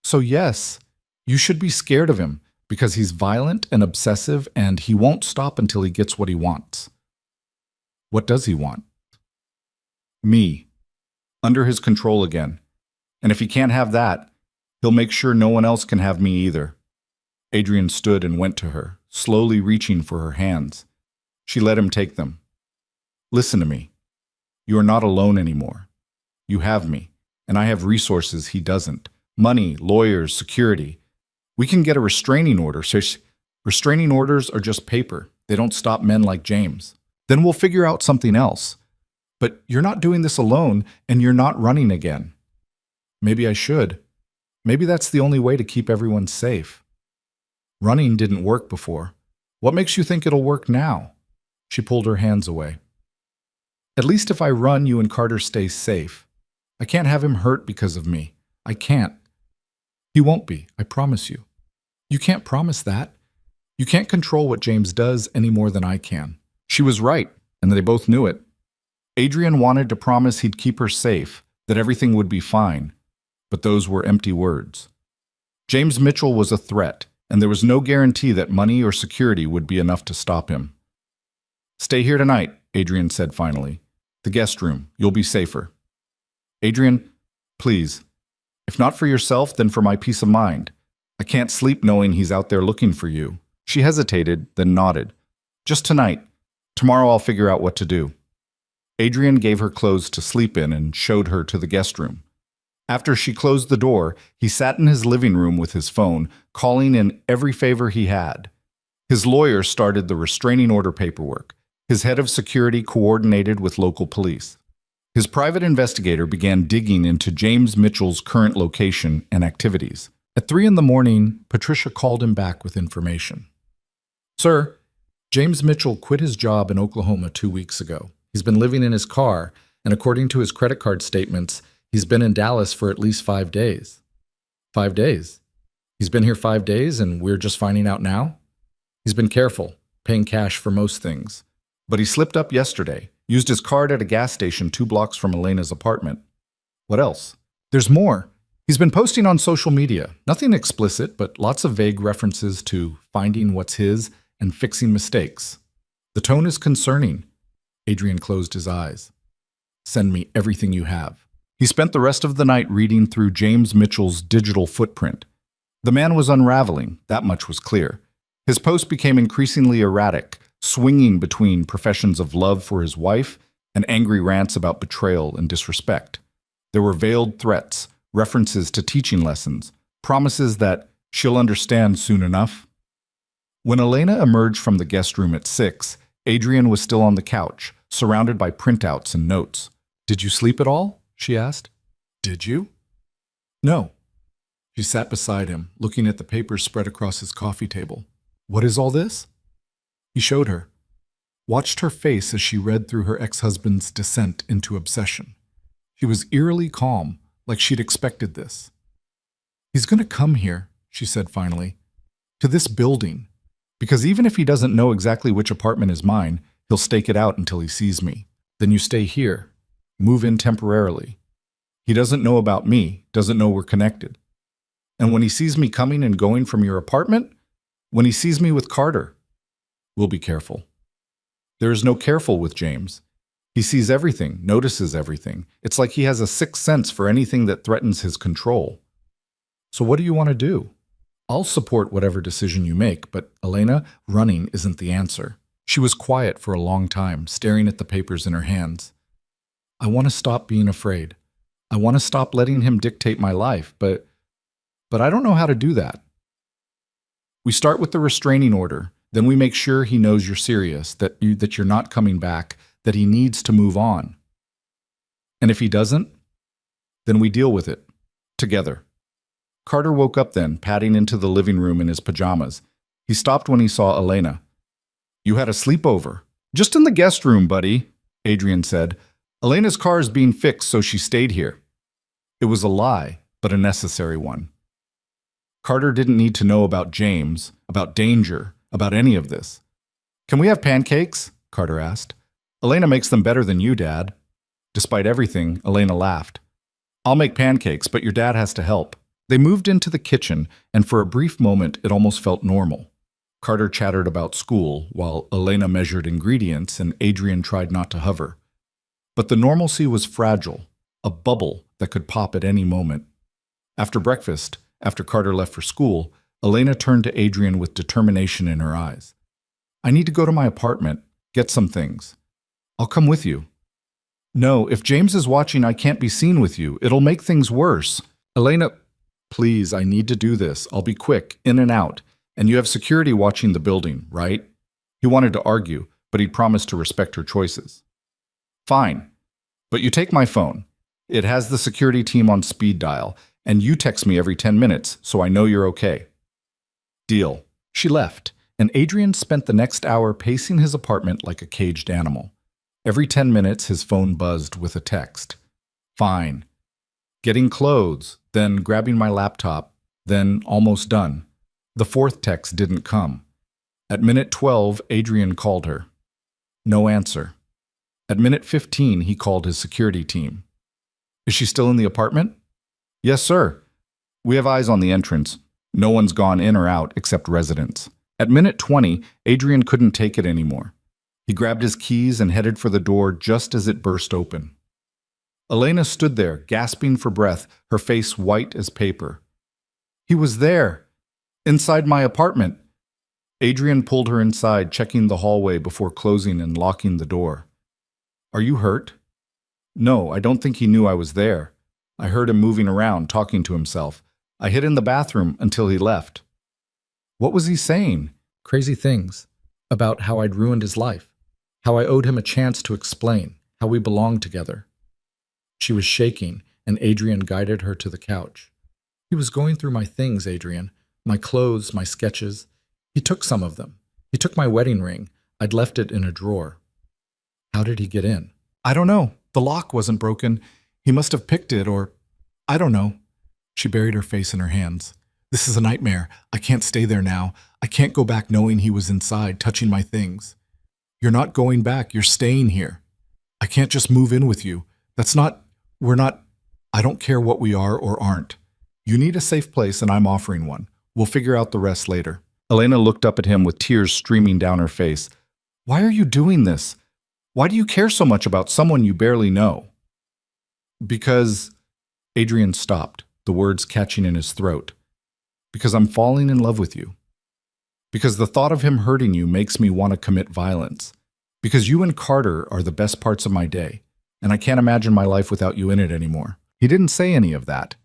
So yes, you should be scared of him because he's violent and obsessive and he won't stop until he gets what he wants. What does he want? Me. Under his control again. And if he can't have that, he'll make sure no one else can have me either. Adrian stood and went to her, slowly reaching for her hands. She let him take them. Listen to me. You are not alone anymore. You have me, and I have resources he doesn't. Money, lawyers, security. We can get a restraining order. Restraining orders are just paper. They don't stop men like James. Then we'll figure out something else. But you're not doing this alone, and you're not running again. Maybe I should. Maybe that's the only way to keep everyone safe. Running didn't work before. What makes you think it'll work now? She pulled her hands away. At least if I run, you and Carter stay safe. I can't have him hurt because of me. I can't. He won't be, I promise you. You can't promise that. You can't control what James does any more than I can. She was right, and they both knew it. Adrian wanted to promise he'd keep her safe, that everything would be fine. But those were empty words. James Mitchell was a threat, and there was no guarantee that money or security would be enough to stop him. Stay here tonight, Adrian said finally. The guest room. You'll be safer. Adrian, please. If not for yourself, then for my peace of mind. I can't sleep knowing he's out there looking for you. She hesitated, then nodded. Just tonight. Tomorrow I'll figure out what to do. Adrian gave her clothes to sleep in and showed her to the guest room. After she closed the door, he sat in his living room with his phone, calling in every favor he had. His lawyer started the restraining order paperwork. His head of security coordinated with local police. His private investigator began digging into James Mitchell's current location and activities. At 3 in the morning, Patricia called him back with information. Sir, James Mitchell quit his job in Oklahoma 2 weeks ago. He's been living in his car, and according to his credit card statements, he's been in Dallas for at least 5 days. 5 days? He's been here 5 days and we're just finding out now? He's been careful, paying cash for most things. But he slipped up yesterday, used his card at a gas station 2 blocks from Elena's apartment. What else? There's more. He's been posting on social media, nothing explicit, but lots of vague references to finding what's his and fixing mistakes. The tone is concerning. Adrian closed his eyes. Send me everything you have. He spent the rest of the night reading through James Mitchell's digital footprint. The man was unraveling, that much was clear. His post became increasingly erratic, swinging between professions of love for his wife and angry rants about betrayal and disrespect. There were veiled threats, references to teaching lessons, promises that she'll understand soon enough. When Elena emerged from the guest room at 6, Adrian was still on the couch, surrounded by printouts and notes. Did you sleep at all? She asked. Did you? No. She sat beside him, looking at the papers spread across his coffee table. What is all this? He showed her, watched her face as she read through her ex-husband's descent into obsession. She was eerily calm, like she'd expected this. He's going to come here, she said finally, to this building, because even if he doesn't know exactly which apartment is mine, he'll stake it out until he sees me. Then you stay here, move in temporarily. He doesn't know about me, doesn't know we're connected. And when he sees me coming and going from your apartment, when he sees me with Carter, we'll be careful. There is no careful with James. He sees everything, notices everything. It's like he has a sixth sense for anything that threatens his control. So what do you want to do? I'll support whatever decision you make, but Elena, running isn't the answer. She was quiet for a long time, staring at the papers in her hands. I want to stop being afraid. I want to stop letting him dictate my life, but I don't know how to do that. We start with the restraining order. Then we make sure he knows you're serious, that you're not coming back, that he needs to move on. And if he doesn't, then we deal with it, together. Carter woke up then, padding into the living room in his pajamas. He stopped when he saw Elena. You had a sleepover. Just in the guest room, buddy, Adrian said. Elena's car is being fixed, so she stayed here. It was a lie, but a necessary one. Carter didn't need to know about James, about danger, about any of this. Can we have pancakes? Carter asked. Elena makes them better than you, Dad. Despite everything, Elena laughed. I'll make pancakes, but your dad has to help. They moved into the kitchen, and for a brief moment it almost felt normal. Carter chattered about school, while Elena measured ingredients and Adrian tried not to hover. But the normalcy was fragile, a bubble that could pop at any moment. After breakfast, after Carter left for school, Elena turned to Adrian with determination in her eyes. I need to go to my apartment, get some things. I'll come with you. No, if James is watching, I can't be seen with you. It'll make things worse. Elena, please, I need to do this. I'll be quick, in and out. And you have security watching the building, right? He wanted to argue, but he'd promised to respect her choices. Fine, but you take my phone. It has the security team on speed dial, and you text me every 10 minutes, so I know you're okay. Deal. She left, and Adrian spent the next hour pacing his apartment like a caged animal. Every 10 minutes, his phone buzzed with a text. Fine. Getting clothes, then grabbing my laptop, then almost done. The fourth text didn't come. At minute 12, Adrian called her. No answer. At minute 15, he called his security team. Is she still in the apartment? Yes, sir. We have eyes on the entrance. No one's gone in or out except residents. At minute 20, Adrian couldn't take it anymore. He grabbed his keys and headed for the door just as it burst open. Elena stood there, gasping for breath, her face white as paper. He was there, inside my apartment. Adrian pulled her inside, checking the hallway before closing and locking the door. Are you hurt? No, I don't think he knew I was there. I heard him moving around, talking to himself. I hid in the bathroom until he left. What was he saying? Crazy things. About how I'd ruined his life. How I owed him a chance to explain. How we belonged together. She was shaking, and Adrian guided her to the couch. He was going through my things, Adrian. My clothes, my sketches. He took some of them. He took my wedding ring. I'd left it in a drawer. How did he get in? I don't know. The lock wasn't broken. He must have picked it, or I don't know. She buried her face in her hands. This is a nightmare. I can't stay there now. I can't go back knowing he was inside, touching my things. You're not going back. You're staying here. I can't just move in with you. We're not, I don't care what we are or aren't. You need a safe place and I'm offering one. We'll figure out the rest later. Elena looked up at him with tears streaming down her face. Why are you doing this? Why do you care so much about someone you barely know? Because, Adrian stopped, the words catching in his throat. Because I'm falling in love with you. Because the thought of him hurting you makes me want to commit violence. Because you and Carter are the best parts of my day, and I can't imagine my life without you in it anymore. He didn't say any of that.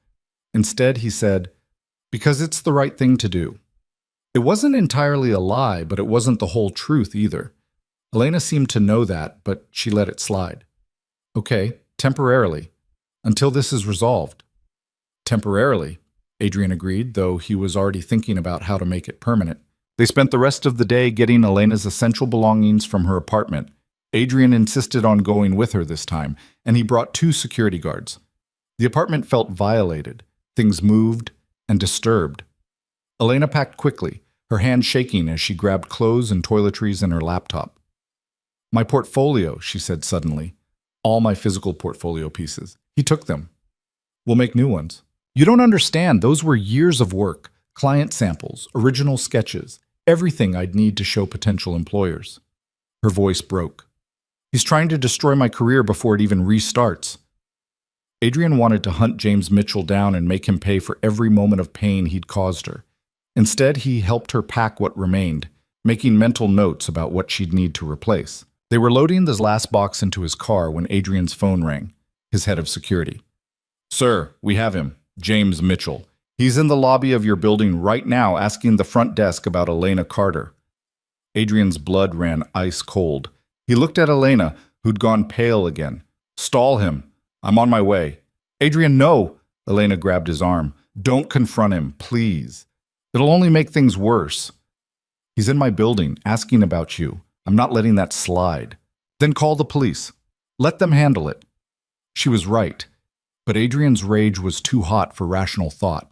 Instead, he said, because it's the right thing to do. It wasn't entirely a lie, but it wasn't the whole truth either. Elena seemed to know that, but she let it slide. Okay, temporarily, until this is resolved. Temporarily, Adrian agreed, though he was already thinking about how to make it permanent. They spent the rest of the day getting Elena's essential belongings from her apartment. Adrian insisted on going with her this time, and he brought 2 security guards. The apartment felt violated. Things moved and disturbed. Elena packed quickly, her hand shaking as she grabbed clothes and toiletries and her laptop. My portfolio, she said suddenly. All my physical portfolio pieces. He took them. We'll make new ones. You don't understand. Those were years of work, client samples, original sketches, everything I'd need to show potential employers. Her voice broke. He's trying to destroy my career before it even restarts. Adrian wanted to hunt James Mitchell down and make him pay for every moment of pain he'd caused her. Instead, he helped her pack what remained, making mental notes about what she'd need to replace. They were loading the last box into his car when Adrian's phone rang, his head of security. Sir, we have him, James Mitchell. He's in the lobby of your building right now asking the front desk about Elena Carter. Adrian's blood ran ice cold. He looked at Elena, who'd gone pale again. Stall him. I'm on my way. Adrian, no! Elena grabbed his arm. Don't confront him, please. It'll only make things worse. He's in my building, asking about you. I'm not letting that slide. Then call the police. Let them handle it. She was right, but Adrian's rage was too hot for rational thought.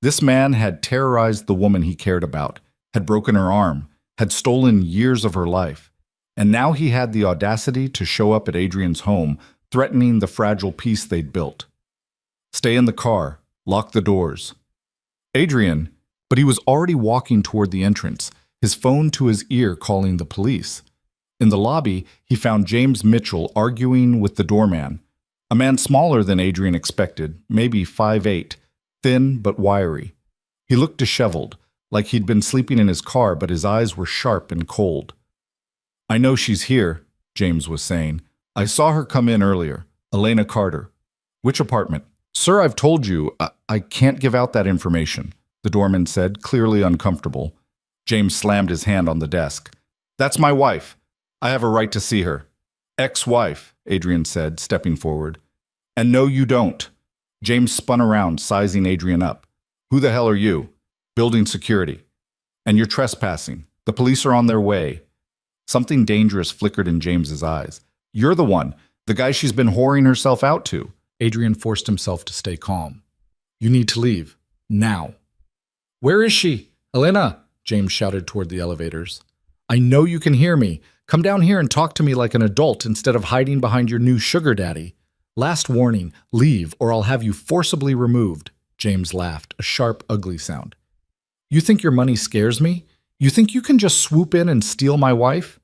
This man had terrorized the woman he cared about, had broken her arm, had stolen years of her life, and now he had the audacity to show up at Adrian's home, threatening the fragile peace they'd built. Stay in the car. Lock the doors. Adrian, but he was already walking toward the entrance, his phone to his ear calling the police. In the lobby, he found James Mitchell arguing with the doorman, a man smaller than Adrian expected, maybe 5'8", thin but wiry. He looked disheveled, like he'd been sleeping in his car, but his eyes were sharp and cold. I know she's here, James was saying. I saw her come in earlier. Elena Carter. Which apartment? Sir, I've told you, I can't give out that information, the doorman said, clearly uncomfortable. James slammed his hand on the desk. That's my wife. I have a right to see her. Ex-wife, Adrian said, stepping forward. And no, you don't. James spun around, sizing Adrian up. Who the hell are you? Building security. And you're trespassing. The police are on their way. Something dangerous flickered in James's eyes. You're the one, the guy she's been whoring herself out to. Adrian forced himself to stay calm. You need to leave. Now. Where is she? Elena, James shouted toward the elevators. I know you can hear me. Come down here and talk to me like an adult instead of hiding behind your new sugar daddy. Last warning, leave or I'll have you forcibly removed. James laughed, a sharp, ugly sound. You think your money scares me? You think you can just swoop in and steal my wife?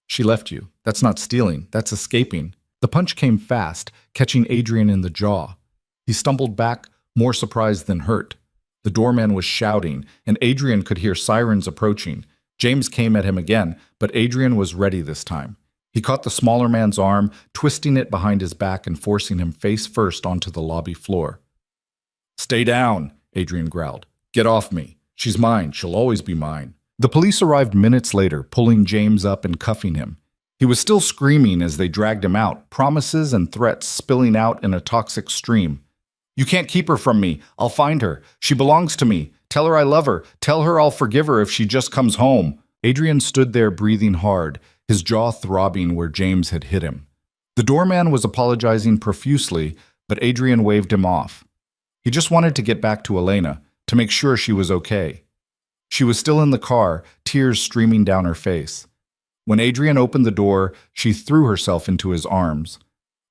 She left you. That's not stealing. That's escaping. The punch came fast, catching Adrian in the jaw. He stumbled back, more surprised than hurt. The doorman was shouting, and Adrian could hear sirens approaching. James came at him again, but Adrian was ready this time. He caught the smaller man's arm, twisting it behind his back and forcing him face first onto the lobby floor. Stay down, Adrian growled. Get off me. She's mine. She'll always be mine. The police arrived minutes later, pulling James up and cuffing him. He was still screaming as they dragged him out, promises and threats spilling out in a toxic stream. You can't keep her from me. I'll find her. She belongs to me. Tell her I love her. Tell her I'll forgive her if she just comes home. Adrian stood there breathing hard, his jaw throbbing where James had hit him. The doorman was apologizing profusely, but Adrian waved him off. He just wanted to get back to Elena, to make sure she was okay. She was still in the car, tears streaming down her face. When Adrian opened the door, she threw herself into his arms.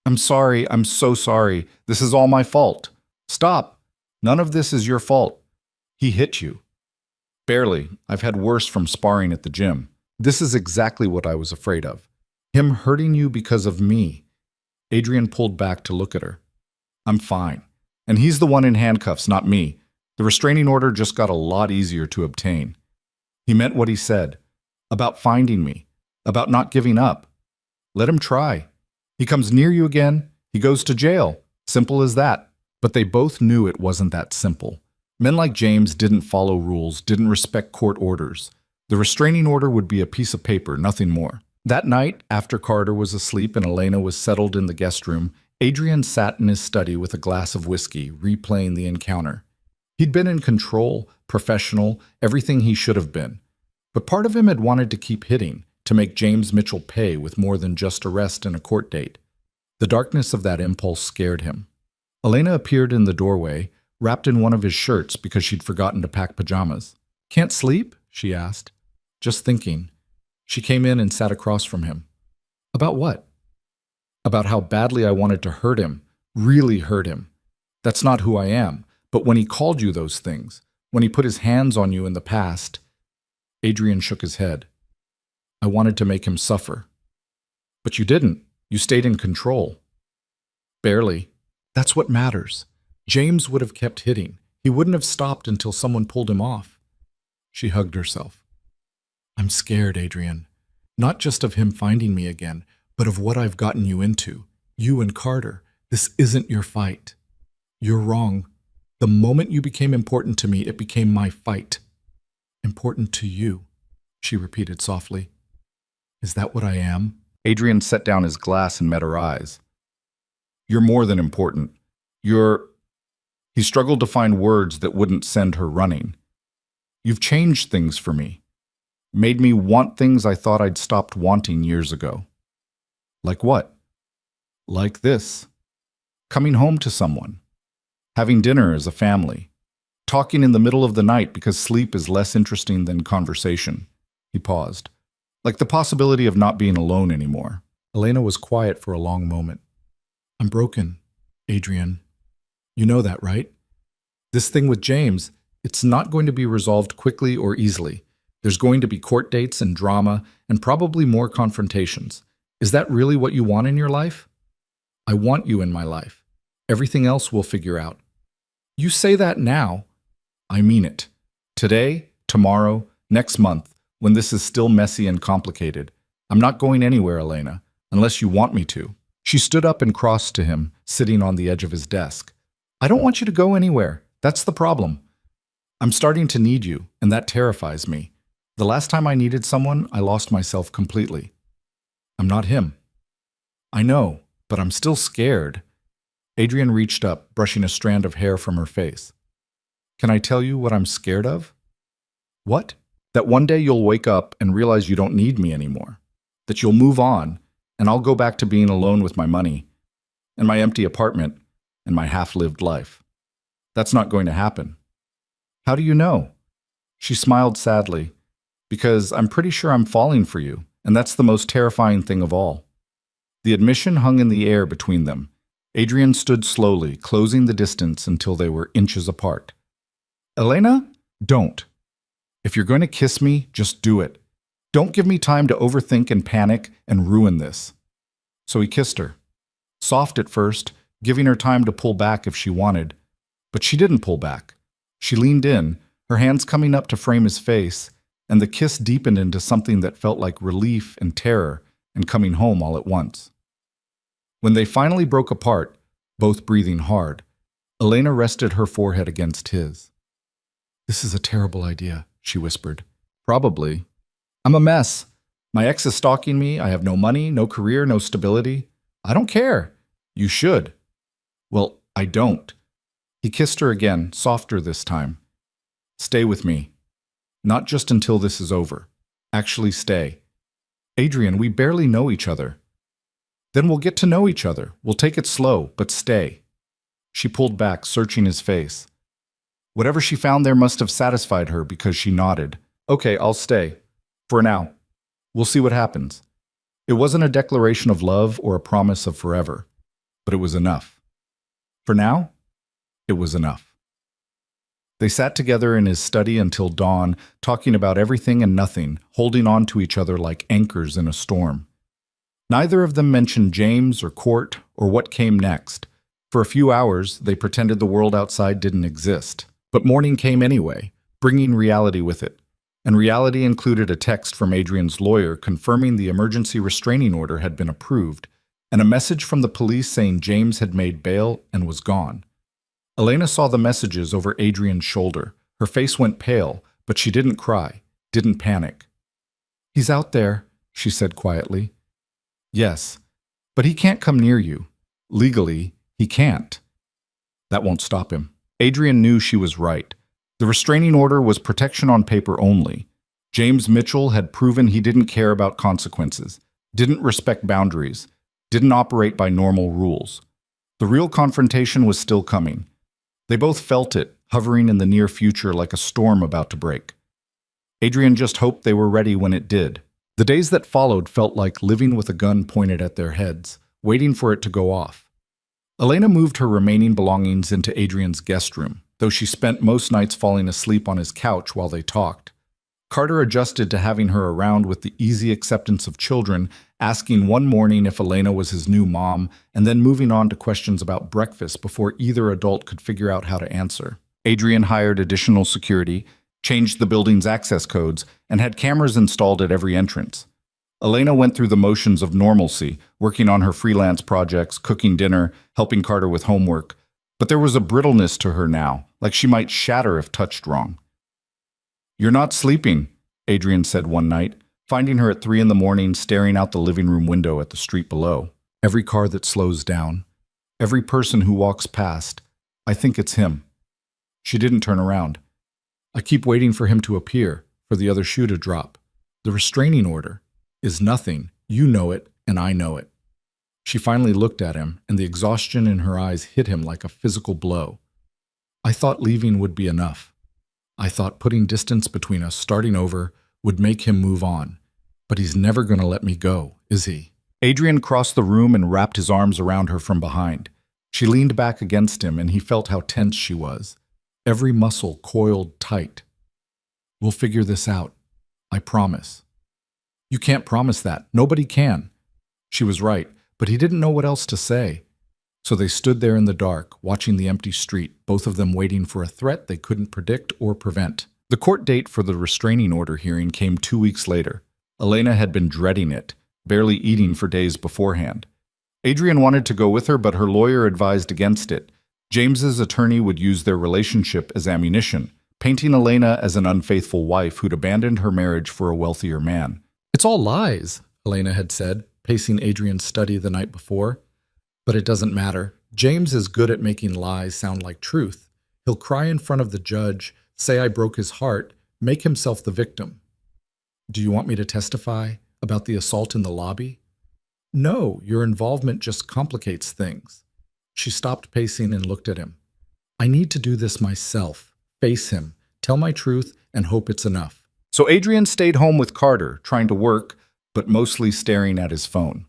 I'm sorry, I'm so sorry. This is all my fault. Stop. None of this is your fault. He hit you. Barely. I've had worse from sparring at the gym. This is exactly what I was afraid of. Him hurting you because of me. Adrian pulled back to look at her. I'm fine. And he's the one in handcuffs, not me. The restraining order just got a lot easier to obtain. He meant what he said. About finding me. About not giving up. Let him try. He comes near you again, he goes to jail. Simple as that. But they both knew it wasn't that simple. Men like James didn't follow rules, didn't respect court orders. The restraining order would be a piece of paper, nothing more. That night, after Carter was asleep and Elena was settled in the guest room, Adrian sat in his study with a glass of whiskey, replaying the encounter. He'd been in control, professional, everything he should have been. But part of him had wanted to keep hitting, to make James Mitchell pay with more than just arrest and a court date. The darkness of that impulse scared him. Elena appeared in the doorway, wrapped in one of his shirts because she'd forgotten to pack pajamas. Can't sleep? She asked. Just thinking. She came in and sat across from him. About what? About how badly I wanted to hurt him, really hurt him. That's not who I am. But when he called you those things, when he put his hands on you in the past, Adrian shook his head. I wanted to make him suffer. But you didn't. You stayed in control. Barely. That's what matters. James would have kept hitting. He wouldn't have stopped until someone pulled him off. She hugged herself. I'm scared, Adrian. Not just of him finding me again, but of what I've gotten you into. You and Carter. This isn't your fight. You're wrong. The moment you became important to me, it became my fight. Important to you, she repeated softly. Is that what I am? Adrian set down his glass and met her eyes. You're more than important. He struggled to find words that wouldn't send her running. You've changed things for me. Made me want things I thought I'd stopped wanting years ago. Like what? Like this. Coming home to someone. Having dinner as a family. Talking in the middle of the night because sleep is less interesting than conversation. He paused. Like the possibility of not being alone anymore. Elena was quiet for a long moment. I'm broken, Adrian. You know that, right? This thing with James, it's not going to be resolved quickly or easily. There's going to be court dates and drama and probably more confrontations. Is that really what you want in your life? I want you in my life. Everything else we'll figure out. You say that now. I mean it. Today, tomorrow, next month, when this is still messy and complicated. I'm not going anywhere, Elena, unless you want me to. She stood up and crossed to him, sitting on the edge of his desk. I don't want you to go anywhere. That's the problem. I'm starting to need you, and that terrifies me. The last time I needed someone, I lost myself completely. I'm not him. I know, but I'm still scared. Adrian reached up, brushing a strand of hair from her face. Can I tell you what I'm scared of? What? That one day you'll wake up and realize you don't need me anymore. That you'll move on, and I'll go back to being alone with my money, and my empty apartment, and my half-lived life. That's not going to happen. How do you know? She smiled sadly. Because I'm pretty sure I'm falling for you, and that's the most terrifying thing of all. The admission hung in the air between them. Adrian stood slowly, closing the distance until they were inches apart. Elena, don't. If you're going to kiss me, just do it. Don't give me time to overthink and panic and ruin this. So he kissed her. Soft at first, giving her time to pull back if she wanted. But she didn't pull back. She leaned in, her hands coming up to frame his face, and the kiss deepened into something that felt like relief and terror and coming home all at once. When they finally broke apart, both breathing hard, Elena rested her forehead against his. This is a terrible idea, she whispered. Probably. I'm a mess. My ex is stalking me. I have no money, no career, no stability. I don't care. You should. Well, I don't. He kissed her again, softer this time. Stay with me. Not just until this is over. Actually stay. Adrian, we barely know each other. Then we'll get to know each other. We'll take it slow, but stay. She pulled back, searching his face. Whatever she found there must have satisfied her because she nodded. Okay, I'll stay. For now. We'll see what happens. It wasn't a declaration of love or a promise of forever, but it was enough. For now, it was enough. They sat together in his study until dawn, talking about everything and nothing, holding on to each other like anchors in a storm. Neither of them mentioned James or court or what came next. For a few hours, they pretended the world outside didn't exist. But morning came anyway, bringing reality with it. And reality included a text from Adrian's lawyer confirming the emergency restraining order had been approved, and a message from the police saying James had made bail and was gone. Elena saw the messages over Adrian's shoulder. Her face went pale, but she didn't cry, didn't panic. He's out there, she said quietly. Yes, but he can't come near you. Legally, he can't. That won't stop him. Adrian knew she was right. The restraining order was protection on paper only. James Mitchell had proven he didn't care about consequences, didn't respect boundaries, didn't operate by normal rules. The real confrontation was still coming. They both felt it, hovering in the near future like a storm about to break. Adrian just hoped they were ready when it did. The days that followed felt like living with a gun pointed at their heads, waiting for it to go off. Elena moved her remaining belongings into Adrian's guest room, though she spent most nights falling asleep on his couch while they talked. Carter adjusted to having her around with the easy acceptance of children, asking one morning if Elena was his new mom, and then moving on to questions about breakfast before either adult could figure out how to answer. Adrian hired additional security, changed the building's access codes, and had cameras installed at every entrance. Elena went through the motions of normalcy, working on her freelance projects, cooking dinner, helping Carter with homework. But there was a brittleness to her now, like she might shatter if touched wrong. You're not sleeping, Adrian said one night, finding her at 3 a.m, staring out the living room window at the street below. Every car that slows down, every person who walks past, I think it's him. She didn't turn around. I keep waiting for him to appear, for the other shoe to drop. The restraining order is nothing. You know it, and I know it. She finally looked at him, and the exhaustion in her eyes hit him like a physical blow. I thought leaving would be enough. I thought putting distance between us, starting over, would make him move on. But he's never going to let me go, is he? Adrian crossed the room and wrapped his arms around her from behind. She leaned back against him, and he felt how tense she was. Every muscle coiled tight. We'll figure this out. I promise. You can't promise that. Nobody can. She was right, but he didn't know what else to say. So they stood there in the dark, watching the empty street, both of them waiting for a threat they couldn't predict or prevent. The court date for the restraining order hearing came 2 weeks later. Elena had been dreading it, barely eating for days beforehand. Adrian wanted to go with her, but her lawyer advised against it. James's attorney would use their relationship as ammunition, painting Elena as an unfaithful wife who'd abandoned her marriage for a wealthier man. It's all lies, Elena had said, pacing Adrian's study the night before. But it doesn't matter. James is good at making lies sound like truth. He'll cry in front of the judge, say I broke his heart, make himself the victim. Do you want me to testify about the assault in the lobby? No, your involvement just complicates things. She stopped pacing and looked at him. I need to do this myself, face him, tell my truth, and hope it's enough. So Adrian stayed home with Carter, trying to work, but mostly staring at his phone.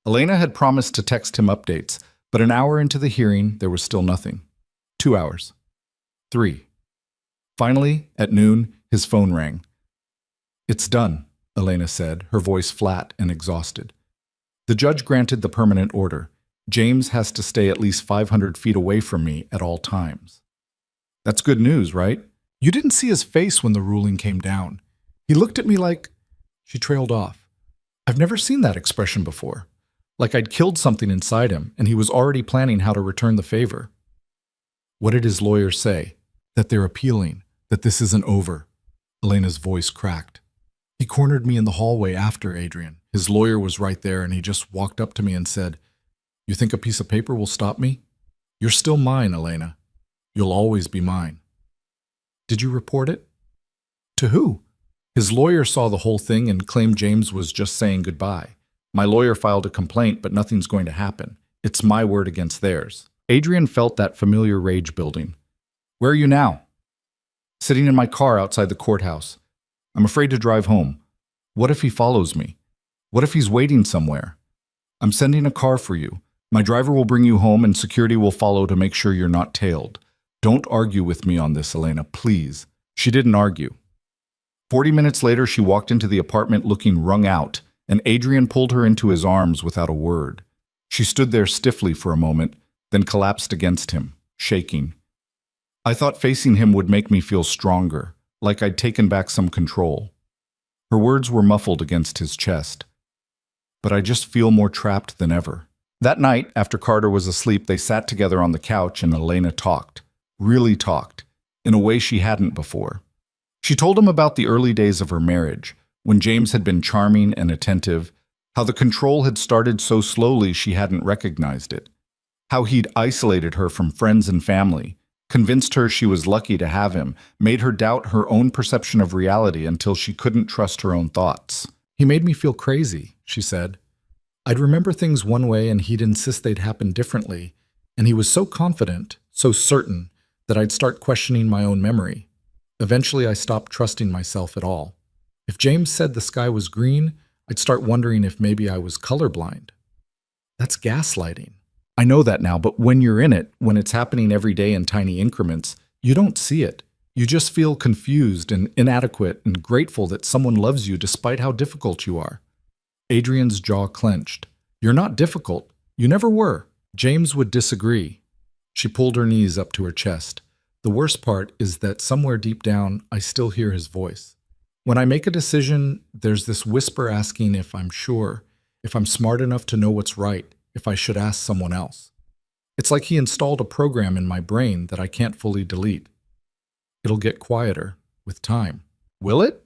Elena had promised to text him updates, but an hour into the hearing, there was still nothing. 2 hours. 3. Finally, at noon, his phone rang. It's done, Elena said, her voice flat and exhausted. The judge granted the permanent order. James has to stay at least 500 feet away from me at all times. That's good news, right? You didn't see his face when the ruling came down. He looked at me like... She trailed off. I've never seen that expression before. Like I'd killed something inside him, and he was already planning how to return the favor. What did his lawyer say? That they're appealing, that this isn't over. Elena's voice cracked. He cornered me in the hallway after Adrian. His lawyer was right there, and he just walked up to me and said, You think a piece of paper will stop me? You're still mine, Elena. You'll always be mine. Did you report it? To who? His lawyer saw the whole thing and claimed James was just saying goodbye. My lawyer filed a complaint, but nothing's going to happen. It's my word against theirs. Adrian felt that familiar rage building. Where are you now? Sitting in my car outside the courthouse. I'm afraid to drive home. What if he follows me? What if he's waiting somewhere? I'm sending a car for you. My driver will bring you home and security will follow to make sure you're not tailed. Don't argue with me on this, Elena, please. She didn't argue. 40 minutes later, she walked into the apartment looking wrung out, and Adrian pulled her into his arms without a word. She stood there stiffly for a moment, then collapsed against him, shaking. I thought facing him would make me feel stronger, like I'd taken back some control. Her words were muffled against his chest. But I just feel more trapped than ever. That night, after Carter was asleep, they sat together on the couch and Elena talked, really talked, in a way she hadn't before. She told him about the early days of her marriage, when James had been charming and attentive, how the control had started so slowly she hadn't recognized it, how he'd isolated her from friends and family, convinced her she was lucky to have him, made her doubt her own perception of reality until she couldn't trust her own thoughts. He made me feel crazy, she said. I'd remember things one way and he'd insist they'd happen differently, and he was so confident, so certain, that I'd start questioning my own memory. Eventually, I stopped trusting myself at all. If James said the sky was green, I'd start wondering if maybe I was colorblind. That's gaslighting. I know that now, but when you're in it, when it's happening every day in tiny increments, you don't see it. You just feel confused and inadequate and grateful that someone loves you despite how difficult you are. Adrian's jaw clenched. You're not difficult. You never were. James would disagree. She pulled her knees up to her chest. The worst part is that somewhere deep down, I still hear his voice. When I make a decision, there's this whisper asking if I'm sure, if I'm smart enough to know what's right, if I should ask someone else. It's like he installed a program in my brain that I can't fully delete. It'll get quieter with time. Will it?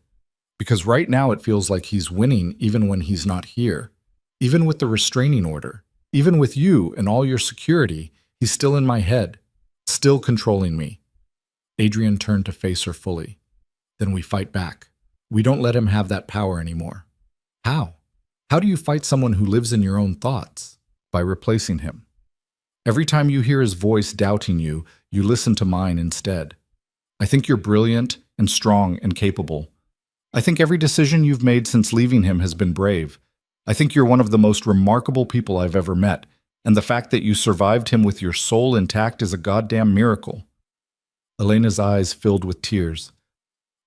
Because right now it feels like he's winning even when he's not here. Even with the restraining order. Even with you and all your security, he's still in my head, still controlling me. Adrian turned to face her fully. Then we fight back. We don't let him have that power anymore. How? How do you fight someone who lives in your own thoughts? By replacing him. Every time you hear his voice doubting you, you listen to mine instead. I think you're brilliant and strong and capable. I think every decision you've made since leaving him has been brave. I think you're one of the most remarkable people I've ever met, and the fact that you survived him with your soul intact is a goddamn miracle. Elena's eyes filled with tears.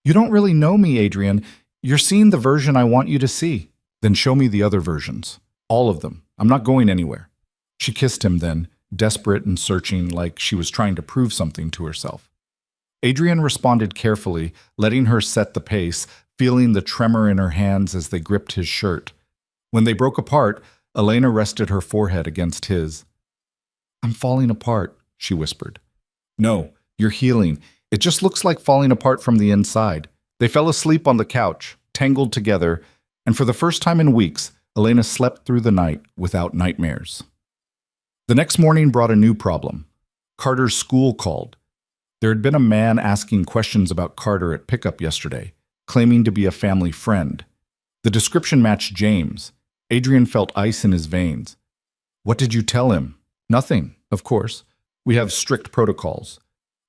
You don't really know me, Adrian. You're seeing the version I want you to see. Then show me the other versions. All of them. I'm not going anywhere. She kissed him then, desperate and searching, like she was trying to prove something to herself. Adrian responded carefully, letting her set the pace, feeling the tremor in her hands as they gripped his shirt. When they broke apart, Elena rested her forehead against his. I'm falling apart, she whispered. No, you're healing. It just looks like falling apart from the inside. They fell asleep on the couch, tangled together, and for the first time in weeks, Elena slept through the night without nightmares. The next morning brought a new problem. Carter's school called. There had been a man asking questions about Carter at pickup yesterday, claiming to be a family friend. The description matched James. Adrian felt ice in his veins. What did you tell him? Nothing, of course. We have strict protocols.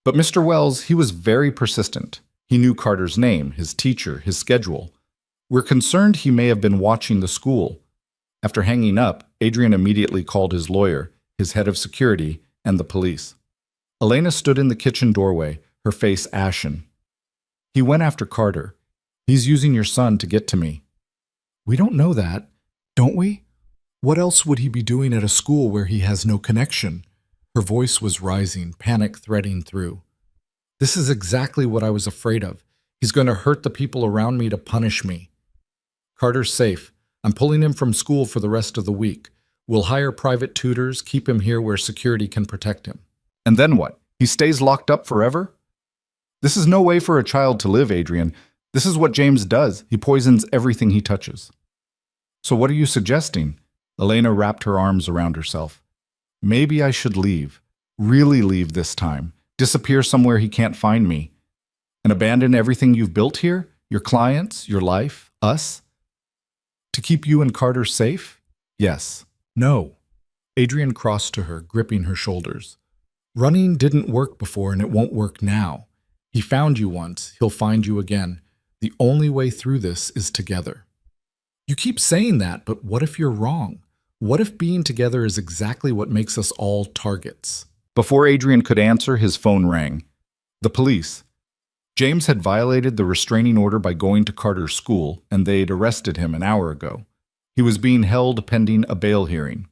But Mr. Wells, he was very persistent. He knew Carter's name, his teacher, his schedule. We're concerned he may have been watching the school. After hanging up, Adrian immediately called his lawyer, his head of security, and the police. Elena stood in the kitchen doorway, her face ashen. He went after Carter. He's using your son to get to me. We don't know that, don't we? What else would he be doing at a school where he has no connection? Her voice was rising, panic threading through. This is exactly what I was afraid of. He's going to hurt the people around me to punish me. Carter's safe. I'm pulling him from school for the rest of the week. We'll hire private tutors, keep him here where security can protect him. And then what? He stays locked up forever? This is no way for a child to live, Adrian. This is what James does. He poisons everything he touches. So what are you suggesting? Elena wrapped her arms around herself. Maybe I should leave. Really leave this time. Disappear somewhere he can't find me. And abandon everything you've built here? Your clients, your life, us? To keep you and Carter safe? Yes. No. Adrian crossed to her, gripping her shoulders. Running didn't work before and it won't work now. He found you once, he'll find you again. The only way through this is together. You keep saying that, but what if you're wrong? What if being together is exactly what makes us all targets? Before Adrian could answer, his phone rang. The police. James had violated the restraining order by going to Carter's school, and they'd arrested him an hour ago. He was being held pending a bail hearing.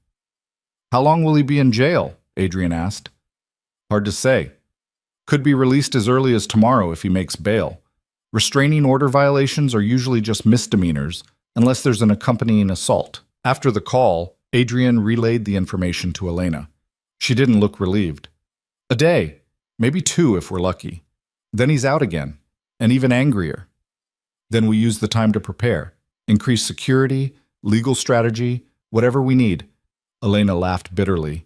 How long will he be in jail? Adrian asked. Hard to say. Could be released as early as tomorrow if he makes bail. Restraining order violations are usually just misdemeanors, unless there's an accompanying assault. After the call, Adrian relayed the information to Elena. She didn't look relieved. A day, maybe 2 if we're lucky. Then he's out again, and even angrier. Then we use the time to prepare. Increase security, legal strategy, whatever we need. Elena laughed bitterly.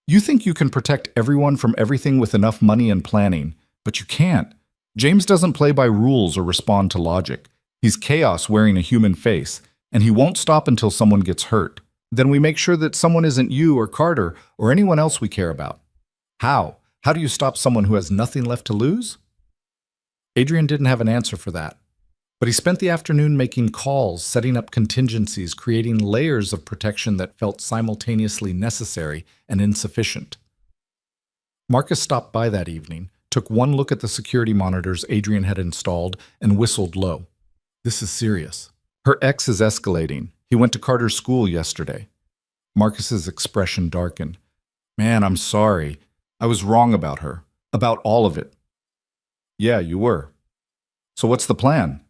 You think you can protect everyone from everything with enough money and planning, but you can't. James doesn't play by rules or respond to logic. He's chaos wearing a human face, and he won't stop until someone gets hurt. Then we make sure that someone isn't you or Carter or anyone else we care about. How? How do you stop someone who has nothing left to lose? Adrian didn't have an answer for that. But he spent the afternoon making calls, setting up contingencies, creating layers of protection that felt simultaneously necessary and insufficient. Marcus stopped by that evening, took one look at the security monitors Adrian had installed, and whistled low. This is serious. Her ex is escalating. He went to Carter's school yesterday. Marcus's expression darkened. Man, I'm sorry. I was wrong about her. About all of it. Yeah, you were. So what's the plan?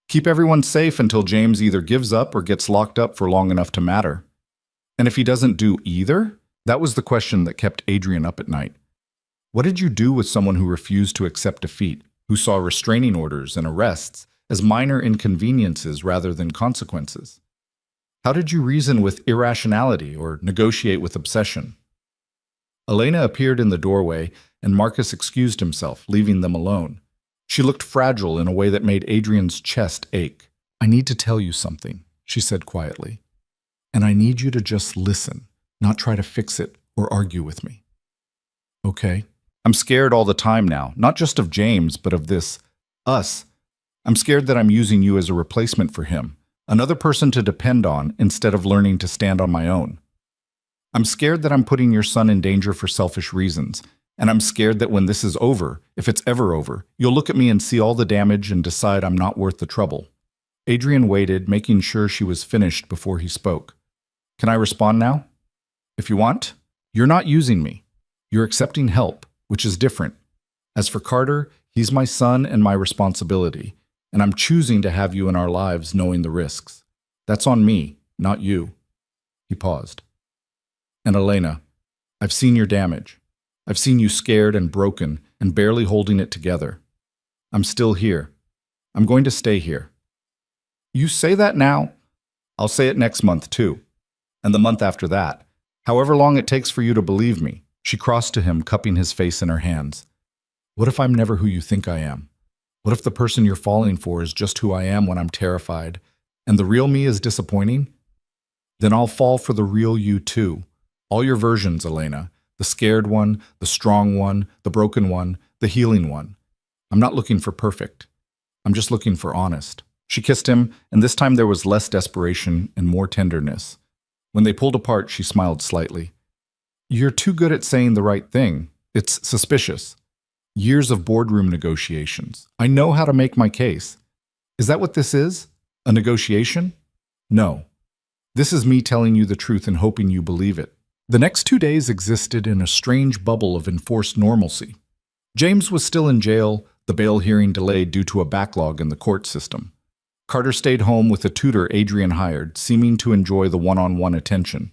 Keep everyone safe until James either gives up or gets locked up for long enough to matter. And if he doesn't do either? That was the question that kept Adrian up at night. What did you do with someone who refused to accept defeat, who saw restraining orders and arrests as minor inconveniences rather than consequences? How did you reason with irrationality or negotiate with obsession? Elena appeared in the doorway, and Marcus excused himself, leaving them alone. She looked fragile in a way that made Adrian's chest ache. I need to tell you something, she said quietly. And I need you to just listen, not try to fix it or argue with me. Okay. I'm scared all the time now, not just of James, but of this, us. I'm scared that I'm using you as a replacement for him, another person to depend on instead of learning to stand on my own. I'm scared that I'm putting your son in danger for selfish reasons, and I'm scared that when this is over, if it's ever over, you'll look at me and see all the damage and decide I'm not worth the trouble. Adrian waited, making sure she was finished before he spoke. Can I respond now? If you want. You're not using me. You're accepting help, which is different. As for Carter, he's my son and my responsibility, and I'm choosing to have you in our lives knowing the risks. That's on me, not you. He paused. And Elena, I've seen your damage. I've seen you scared and broken and barely holding it together. I'm still here. I'm going to stay here. You say that now? I'll say it next month too. And the month after that. However long it takes for you to believe me. She crossed to him, cupping his face in her hands. What if I'm never who you think I am? What if the person you're falling for is just who I am when I'm terrified, and the real me is disappointing? Then I'll fall for the real you too. All your versions, Elena. The scared one, the strong one, the broken one, the healing one. I'm not looking for perfect. I'm just looking for honest. She kissed him, and this time there was less desperation and more tenderness. When they pulled apart, she smiled slightly. You're too good at saying the right thing. It's suspicious. Years of boardroom negotiations. I know how to make my case. Is that what this is? A negotiation? No. This is me telling you the truth and hoping you believe it. The next 2 days existed in a strange bubble of enforced normalcy. James was still in jail, the bail hearing delayed due to a backlog in the court system. Carter stayed home with a tutor Adrian hired, seeming to enjoy the one-on-one attention.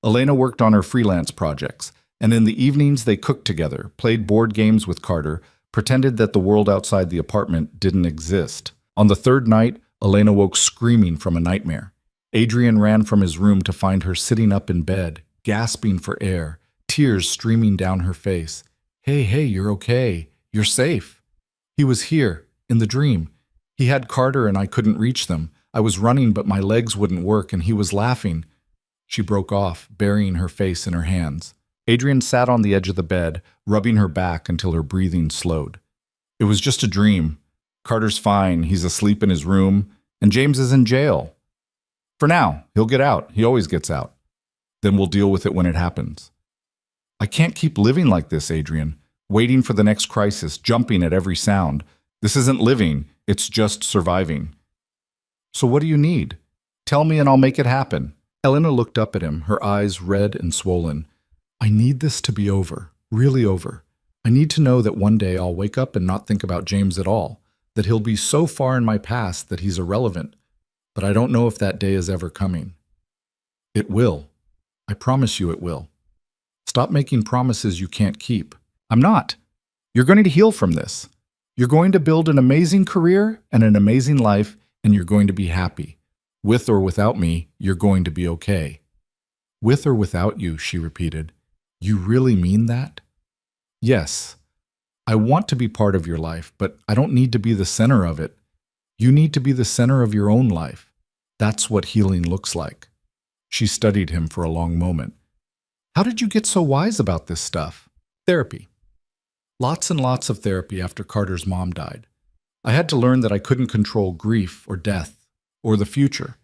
Elena worked on her freelance projects, and in the evenings they cooked together, played board games with Carter, pretended that the world outside the apartment didn't exist. On the third night, Elena woke screaming from a nightmare. Adrian ran from his room to find her sitting up in bed, gasping for air, tears streaming down her face. Hey, you're okay. You're safe. He was here, in the dream. He had Carter and I couldn't reach them. I was running, but my legs wouldn't work, and he was laughing. She broke off, burying her face in her hands. Adrian sat on the edge of the bed, rubbing her back until her breathing slowed. It was just a dream. Carter's fine, he's asleep in his room, and James is in jail. For now, he'll get out. He always gets out. Then we'll deal with it when it happens. I can't keep living like this, Adrian, waiting for the next crisis, jumping at every sound. This isn't living, it's just surviving. So what do you need? Tell me and I'll make it happen. Elena looked up at him, her eyes red and swollen. I need this to be over, really over. I need to know that one day I'll wake up and not think about James at all, that he'll be so far in my past that he's irrelevant. But I don't know if that day is ever coming. It will. I promise you it will. Stop making promises you can't keep. I'm not. You're going to heal from this. You're going to build an amazing career and an amazing life, and you're going to be happy. With or without me, you're going to be okay. With or without you, she repeated. You really mean that? Yes. I want to be part of your life, but I don't need to be the center of it. You need to be the center of your own life. That's what healing looks like. She studied him for a long moment. How did you get so wise about this stuff? Therapy. Lots and lots of therapy after Carter's mom died. I had to learn that I couldn't control grief or death or the future.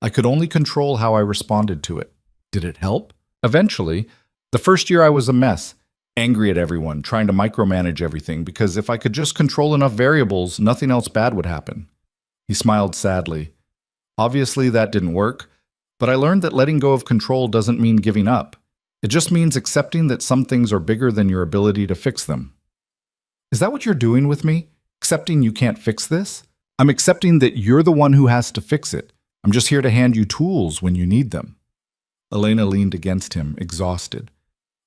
I could only control how I responded to it. Did it help? Eventually. The first year I was a mess, angry at everyone, trying to micromanage everything, because if I could just control enough variables, nothing else bad would happen. He smiled sadly. Obviously that didn't work, but I learned that letting go of control doesn't mean giving up. It just means accepting that some things are bigger than your ability to fix them. Is that what you're doing with me? Accepting you can't fix this? I'm accepting that you're the one who has to fix it. I'm just here to hand you tools when you need them. Elena leaned against him, exhausted.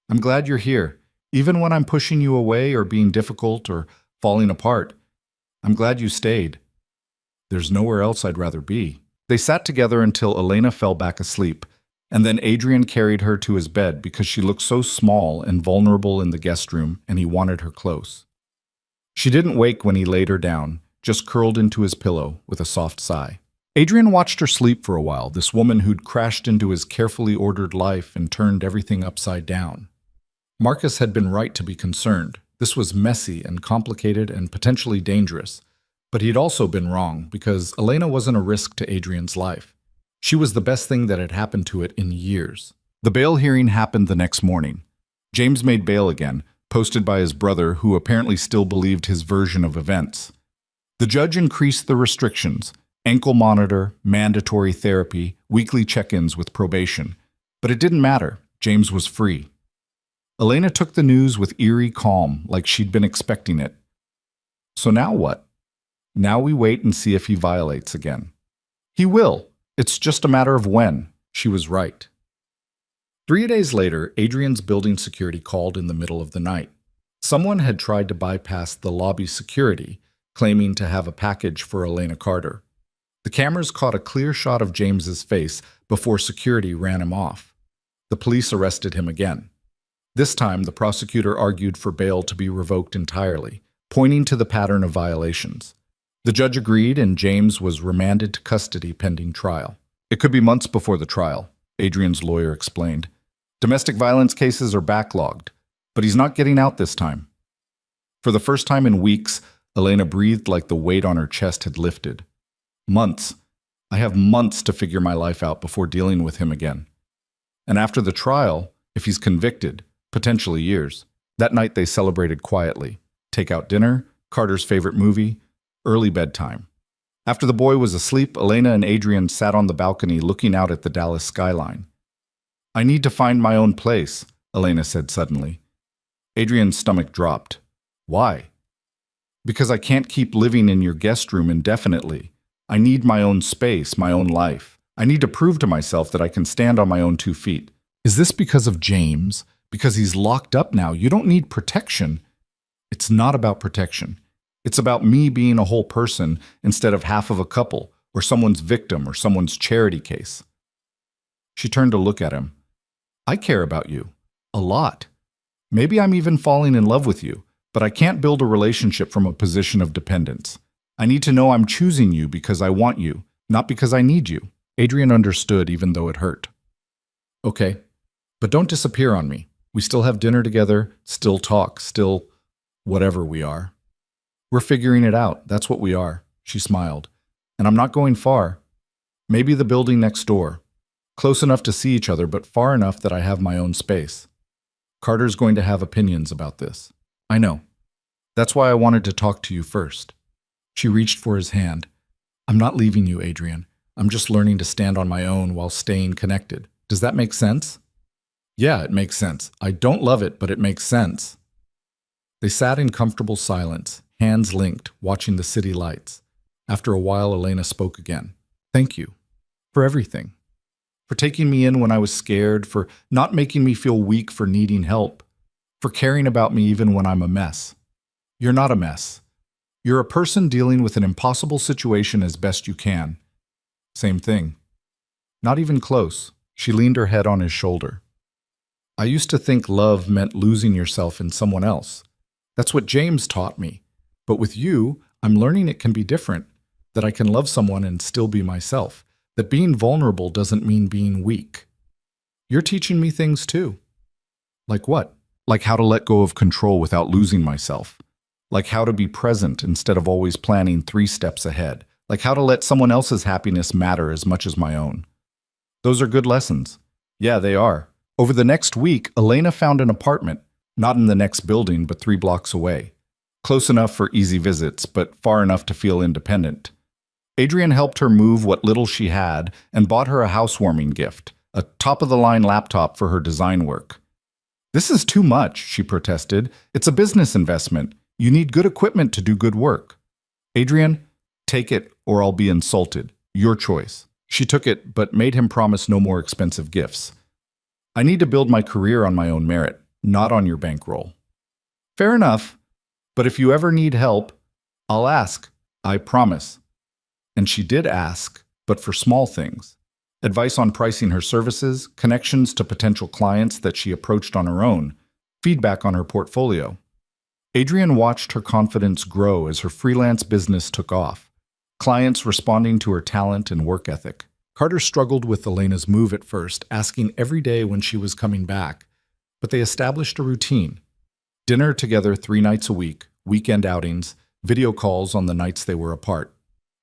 I'm glad you're here, even when I'm pushing you away or being difficult or falling apart. I'm glad you stayed. There's nowhere else I'd rather be. They sat together until Elena fell back asleep, and then Adrian carried her to his bed because she looked so small and vulnerable in the guest room, and he wanted her close. She didn't wake when he laid her down, just curled into his pillow with a soft sigh. Adrian watched her sleep for a while, this woman who'd crashed into his carefully ordered life and turned everything upside down. Marcus had been right to be concerned. This was messy and complicated and potentially dangerous. But he'd also been wrong, because Elena wasn't a risk to Adrian's life. She was the best thing that had happened to it in years. The bail hearing happened the next morning. James made bail again, posted by his brother, who apparently still believed his version of events. The judge increased the restrictions: ankle monitor, mandatory therapy, weekly check-ins with probation. But it didn't matter. James was free. Elena took the news with eerie calm, like she'd been expecting it. So now what? Now we wait and see if he violates again. He will. It's just a matter of when. She was right. 3 days later, Adrian's building security called in the middle of the night. Someone had tried to bypass the lobby security, claiming to have a package for Elena Carter. The cameras caught a clear shot of James's face before security ran him off. The police arrested him again. This time, the prosecutor argued for bail to be revoked entirely, pointing to the pattern of violations. The judge agreed, and James was remanded to custody pending trial. It could be months before the trial, Adrian's lawyer explained. Domestic violence cases are backlogged, but he's not getting out this time. For the first time in weeks, Elena breathed like the weight on her chest had lifted. Months. I have months to figure my life out before dealing with him again. And after the trial, if he's convicted, potentially years. That night they celebrated quietly. Takeout dinner, Carter's favorite movie, early bedtime. After the boy was asleep, Elena and Adrian sat on the balcony looking out at the Dallas skyline. I need to find my own place, Elena said suddenly. Adrian's stomach dropped. Why? Because I can't keep living in your guest room indefinitely. I need my own space, my own life. I need to prove to myself that I can stand on my own 2 feet. Is this because of James? Because he's locked up now? You don't need protection. It's not about protection. It's about me being a whole person instead of half of a couple, or someone's victim, or someone's charity case. She turned to look at him. I care about you. A lot. Maybe I'm even falling in love with you, but I can't build a relationship from a position of dependence. I need to know I'm choosing you because I want you, not because I need you. Adrian understood even though it hurt. Okay, but don't disappear on me. We still have dinner together, still talk, still whatever we are. We're figuring it out, that's what we are, she smiled. And I'm not going far. Maybe the building next door. Close enough to see each other, but far enough that I have my own space. Carter's going to have opinions about this. I know. That's why I wanted to talk to you first. She reached for his hand. I'm not leaving you, Adrian. I'm just learning to stand on my own while staying connected. Does that make sense? Yeah, it makes sense. I don't love it, but it makes sense. They sat in comfortable silence, hands linked, watching the city lights. After a while, Elena spoke again. Thank you. For everything. For taking me in when I was scared, for not making me feel weak for needing help, for caring about me even when I'm a mess. You're not a mess. You're a person dealing with an impossible situation as best you can. Same thing. Not even close. She leaned her head on his shoulder. I used to think love meant losing yourself in someone else. That's what James taught me. But with you, I'm learning it can be different, that I can love someone and still be myself, that being vulnerable doesn't mean being weak. You're teaching me things too. Like what? Like how to let go of control without losing myself. Like how to be present instead of always planning 3 steps ahead. Like how to let someone else's happiness matter as much as my own. Those are good lessons. Yeah, they are. Over the next week, Elena found an apartment, not in the next building, but 3 blocks away. Close enough for easy visits, but far enough to feel independent. Adrian helped her move what little she had and bought her a housewarming gift, a top-of-the-line laptop for her design work. This is too much, she protested. It's a business investment. You need good equipment to do good work. Adrian, take it or I'll be insulted. Your choice. She took it, but made him promise no more expensive gifts. I need to build my career on my own merit, not on your bankroll. Fair enough, but if you ever need help, I'll ask. I promise. And she did ask, but for small things. Advice on pricing her services, connections to potential clients that she approached on her own, feedback on her portfolio. Adrian watched her confidence grow as her freelance business took off, clients responding to her talent and work ethic. Carter struggled with Elena's move at first, asking every day when she was coming back, but they established a routine. Dinner together 3 nights a week, weekend outings, video calls on the nights they were apart.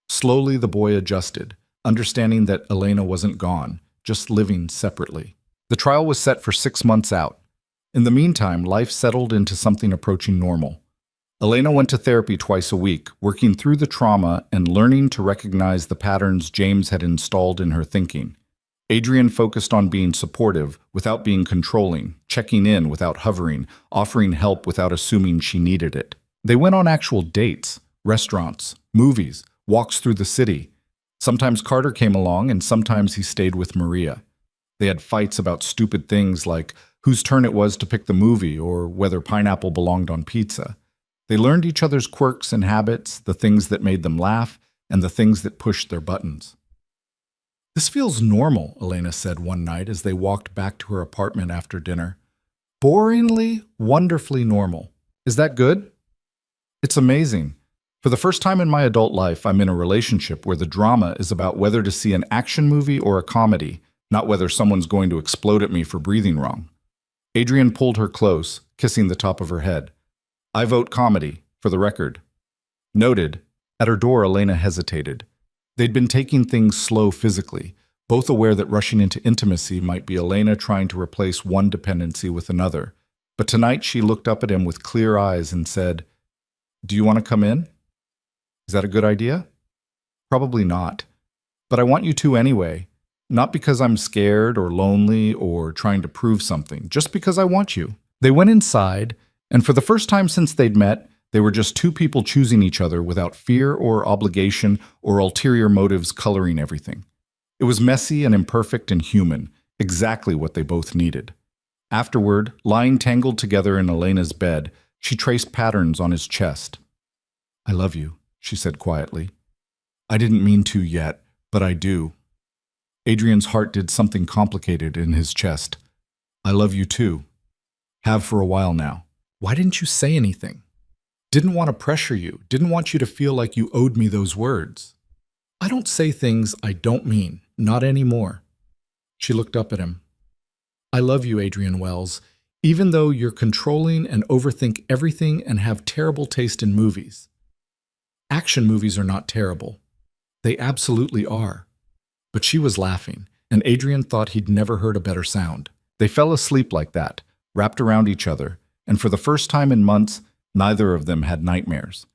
Slowly, the boy adjusted, understanding that Elena wasn't gone, just living separately. The trial was set for 6 months out. In the meantime, life settled into something approaching normal. Elena went to therapy twice a week, working through the trauma and learning to recognize the patterns James had installed in her thinking. Adrian focused on being supportive without being controlling, checking in without hovering, offering help without assuming she needed it. They went on actual dates, restaurants, movies, walks through the city. Sometimes Carter came along and sometimes he stayed with Maria. They had fights about stupid things like whose turn it was to pick the movie or whether pineapple belonged on pizza. They learned each other's quirks and habits, the things that made them laugh and the things that pushed their buttons. This feels normal, Elena said one night as they walked back to her apartment after dinner. Boringly, wonderfully normal. Is that good? It's amazing. For the first time in my adult life, I'm in a relationship where the drama is about whether to see an action movie or a comedy, not whether someone's going to explode at me for breathing wrong. Adrian pulled her close, kissing the top of her head. I vote comedy, for the record. Noted. At her door, Elena hesitated. They'd been taking things slow physically, both aware that rushing into intimacy might be Elena trying to replace one dependency with another. But tonight she looked up at him with clear eyes and said, Do you want to come in? Is that a good idea? Probably not. But I want you to anyway. Not because I'm scared or lonely or trying to prove something, just because I want you. They went inside, and for the first time since they'd met, they were just 2 people choosing each other without fear or obligation or ulterior motives coloring everything. It was messy and imperfect and human, exactly what they both needed. Afterward, lying tangled together in Elena's bed, she traced patterns on his chest. I love you, she said quietly. I didn't mean to yet, but I do. Adrian's heart did something complicated in his chest. I love you too. Have for a while now. Why didn't you say anything? Didn't want to pressure you. Didn't want you to feel like you owed me those words. I don't say things I don't mean. Not anymore. She looked up at him. I love you, Adrian Wells, even though you're controlling and overthink everything and have terrible taste in movies. Action movies are not terrible. They absolutely are. But she was laughing, and Adrian thought he'd never heard a better sound. They fell asleep like that, wrapped around each other, and for the first time in months, neither of them had nightmares.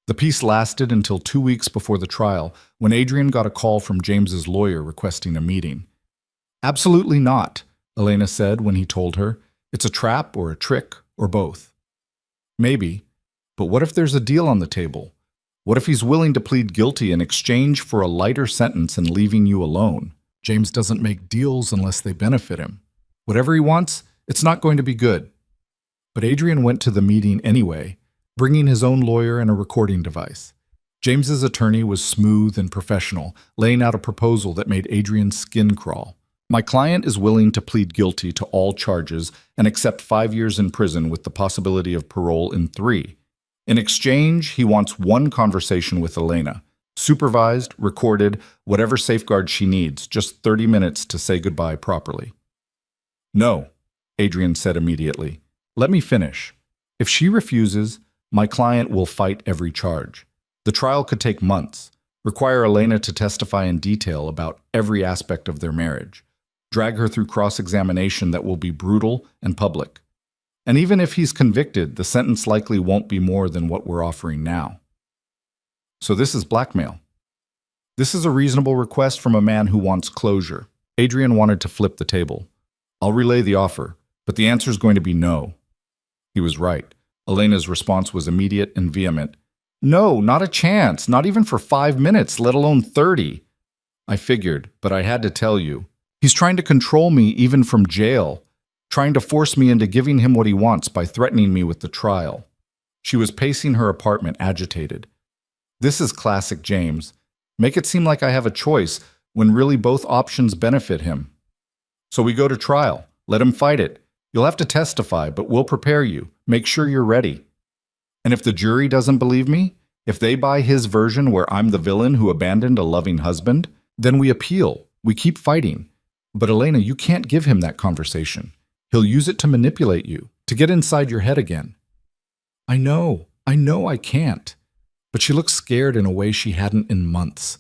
The peace lasted until 2 weeks before the trial, when Adrian got a call from James's lawyer requesting a meeting. Absolutely not, Elena said when he told her. It's a trap or a trick or both. Maybe, but what if there's a deal on the table? What if he's willing to plead guilty in exchange for a lighter sentence and leaving you alone? James doesn't make deals unless they benefit him. Whatever he wants, it's not going to be good. But Adrian went to the meeting anyway, bringing his own lawyer and a recording device. James's attorney was smooth and professional, laying out a proposal that made Adrian's skin crawl. My client is willing to plead guilty to all charges and accept 5 years in prison with the possibility of parole in 3. In exchange, he wants one conversation with Elena, supervised, recorded, whatever safeguards she needs, just 30 minutes to say goodbye properly. No, Adrian said immediately. Let me finish. If she refuses, my client will fight every charge. The trial could take months, require Elena to testify in detail about every aspect of their marriage, drag her through cross-examination that will be brutal and public. And even if he's convicted, the sentence likely won't be more than what we're offering now. So this is blackmail. This is a reasonable request from a man who wants closure. Adrian wanted to flip the table. I'll relay the offer, but the answer is going to be no. He was right. Elena's response was immediate and vehement. No, not a chance, not even for 5 minutes, let alone 30. I figured, but I had to tell you. He's trying to control me even from jail, trying to force me into giving him what he wants by threatening me with the trial. She was pacing her apartment, agitated. This is classic James. Make it seem like I have a choice when really both options benefit him. So we go to trial. Let him fight it. You'll have to testify, but we'll prepare you. Make sure you're ready. And if the jury doesn't believe me, if they buy his version where I'm the villain who abandoned a loving husband, then we appeal. We keep fighting. But Elena, you can't give him that conversation. He'll use it to manipulate you, to get inside your head again. I know I can't. But she looked scared in a way she hadn't in months.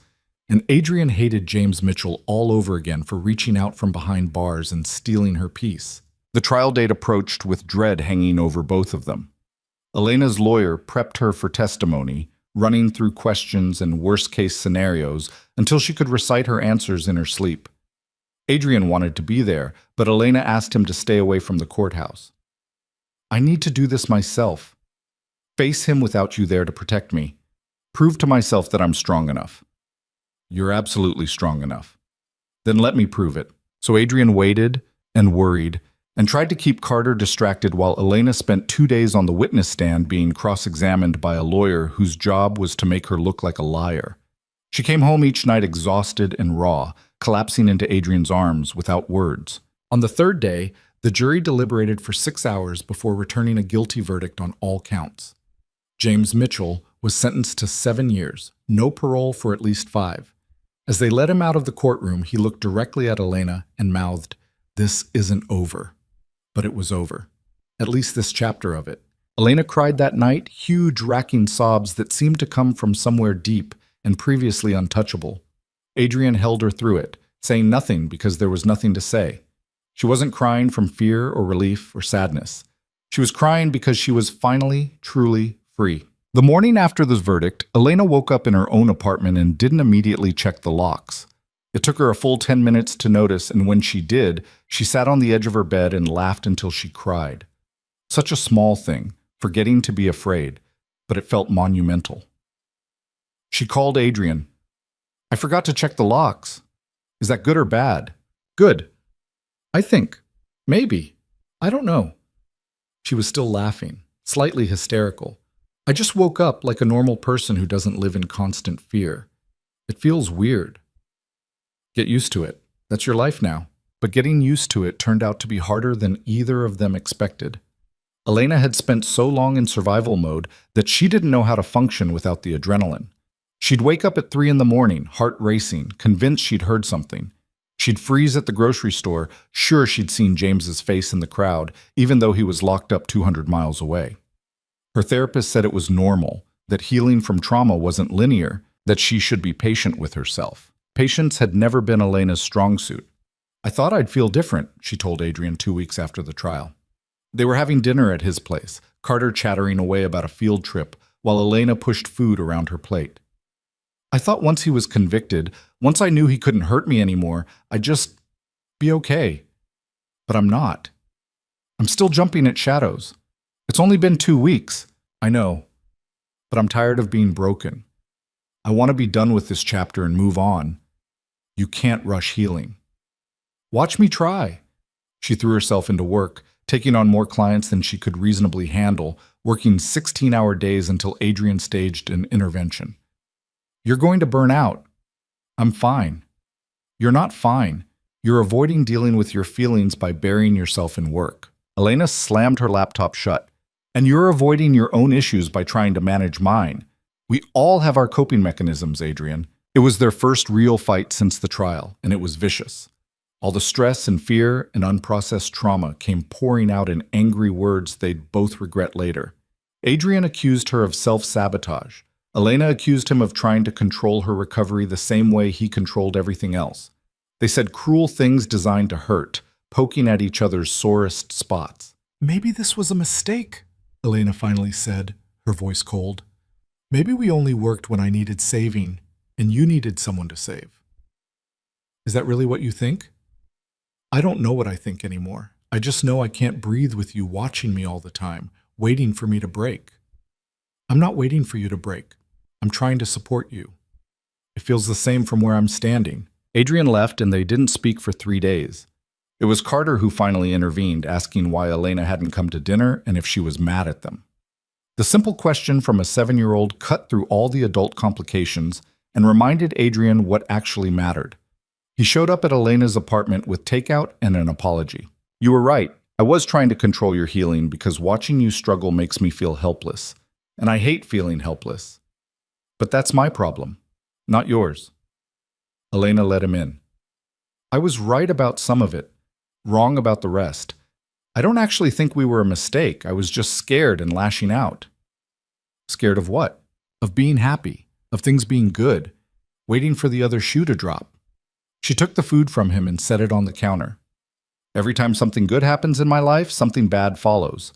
And Adrian hated James Mitchell all over again for reaching out from behind bars and stealing her peace. The trial date approached with dread hanging over both of them. Elena's lawyer prepped her for testimony, running through questions and worst-case scenarios until she could recite her answers in her sleep. Adrian wanted to be there, but Elena asked him to stay away from the courthouse. I need to do this myself. Face him without you there to protect me. Prove to myself that I'm strong enough. You're absolutely strong enough. Then let me prove it. So Adrian waited and worried and tried to keep Carter distracted while Elena spent 2 days on the witness stand being cross-examined by a lawyer whose job was to make her look like a liar. She came home each night exhausted and raw, collapsing into Adrian's arms without words. On the 3rd day, the jury deliberated for 6 hours before returning a guilty verdict on all counts. James Mitchell was sentenced to 7 years, no parole for at least 5. As they led him out of the courtroom, he looked directly at Elena and mouthed, "This isn't over." But it was over. At least this chapter of it. Elena cried that night, huge racking sobs that seemed to come from somewhere deep and previously untouchable. Adrian held her through it, saying nothing because there was nothing to say. She wasn't crying from fear or relief or sadness. She was crying because she was finally, truly free. The morning after the verdict, Elena woke up in her own apartment and didn't immediately check the locks. It took her a full 10 minutes to notice, and when she did, she sat on the edge of her bed and laughed until she cried. Such a small thing, forgetting to be afraid, but it felt monumental. She called Adrian. I forgot to check the locks. Is that good or bad? Good. I think. Maybe. I don't know. She was still laughing, slightly hysterical. I just woke up like a normal person who doesn't live in constant fear. It feels weird. Get used to it. That's your life now. But getting used to it turned out to be harder than either of them expected. Elena had spent so long in survival mode that she didn't know how to function without the adrenaline. She'd wake up at 3 in the morning, heart racing, convinced she'd heard something. She'd freeze at the grocery store, sure she'd seen James's face in the crowd, even though he was locked up 200 miles away. Her therapist said it was normal, that healing from trauma wasn't linear, that she should be patient with herself. Patience had never been Elena's strong suit. "I thought I'd feel different," she told Adrian 2 weeks after the trial. They were having dinner at his place, Carter chattering away about a field trip, while Elena pushed food around her plate. "I thought once he was convicted, once I knew he couldn't hurt me anymore, I'd just be okay. But I'm not. I'm still jumping at shadows. It's only been 2 weeks, I know. But I'm tired of being broken. I want to be done with this chapter and move on. You can't rush healing. Watch me try." She threw herself into work, taking on more clients than she could reasonably handle, working 16-hour days until Adrian staged an intervention. "You're going to burn out. I'm fine." "You're not fine. You're avoiding dealing with your feelings by burying yourself in work." Elena slammed her laptop shut. "And you're avoiding your own issues by trying to manage mine. We all have our coping mechanisms, Adrian." It was their first real fight since the trial, and it was vicious. All the stress and fear and unprocessed trauma came pouring out in angry words they'd both regret later. Adrian accused her of self-sabotage. Elena accused him of trying to control her recovery the same way he controlled everything else. They said cruel things designed to hurt, poking at each other's sorest spots. "Maybe this was a mistake," Elena finally said, her voice cold. "Maybe we only worked when I needed saving, and you needed someone to save." "Is that really what you think?" "I don't know what I think anymore. I just know I can't breathe with you watching me all the time, waiting for me to break." "I'm not waiting for you to break. I'm trying to support you." "It feels the same from where I'm standing." Adrian left and they didn't speak for 3 days. It was Carter who finally intervened, asking why Elena hadn't come to dinner and if she was mad at them. The simple question from a 7-year-old cut through all the adult complications and reminded Adrian what actually mattered. He showed up at Elena's apartment with takeout and an apology. "You were right. I was trying to control your healing because watching you struggle makes me feel helpless. And I hate feeling helpless. But that's my problem, not yours." Elena let him in. "I was right about some of it, wrong about the rest. I don't actually think we were a mistake. I was just scared and lashing out." "Scared of what?" "Of being happy, of things being good, waiting for the other shoe to drop." She took the food from him and set it on the counter. "Every time something good happens in my life, something bad follows.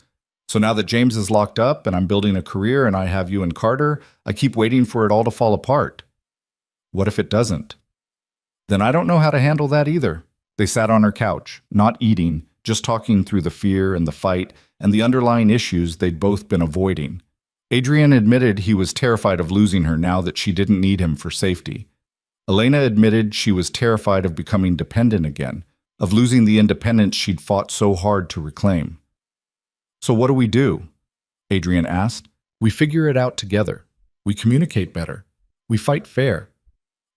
So now that James is locked up and I'm building a career and I have you and Carter, I keep waiting for it all to fall apart. What if it doesn't? Then I don't know how to handle that either." They sat on her couch, not eating, just talking through the fear and the fight and the underlying issues they'd both been avoiding. Adrian admitted he was terrified of losing her now that she didn't need him for safety. Elena admitted she was terrified of becoming dependent again, of losing the independence she'd fought so hard to reclaim. "So what do we do?" Adrian asked. "We figure it out together. We communicate better. We fight fair.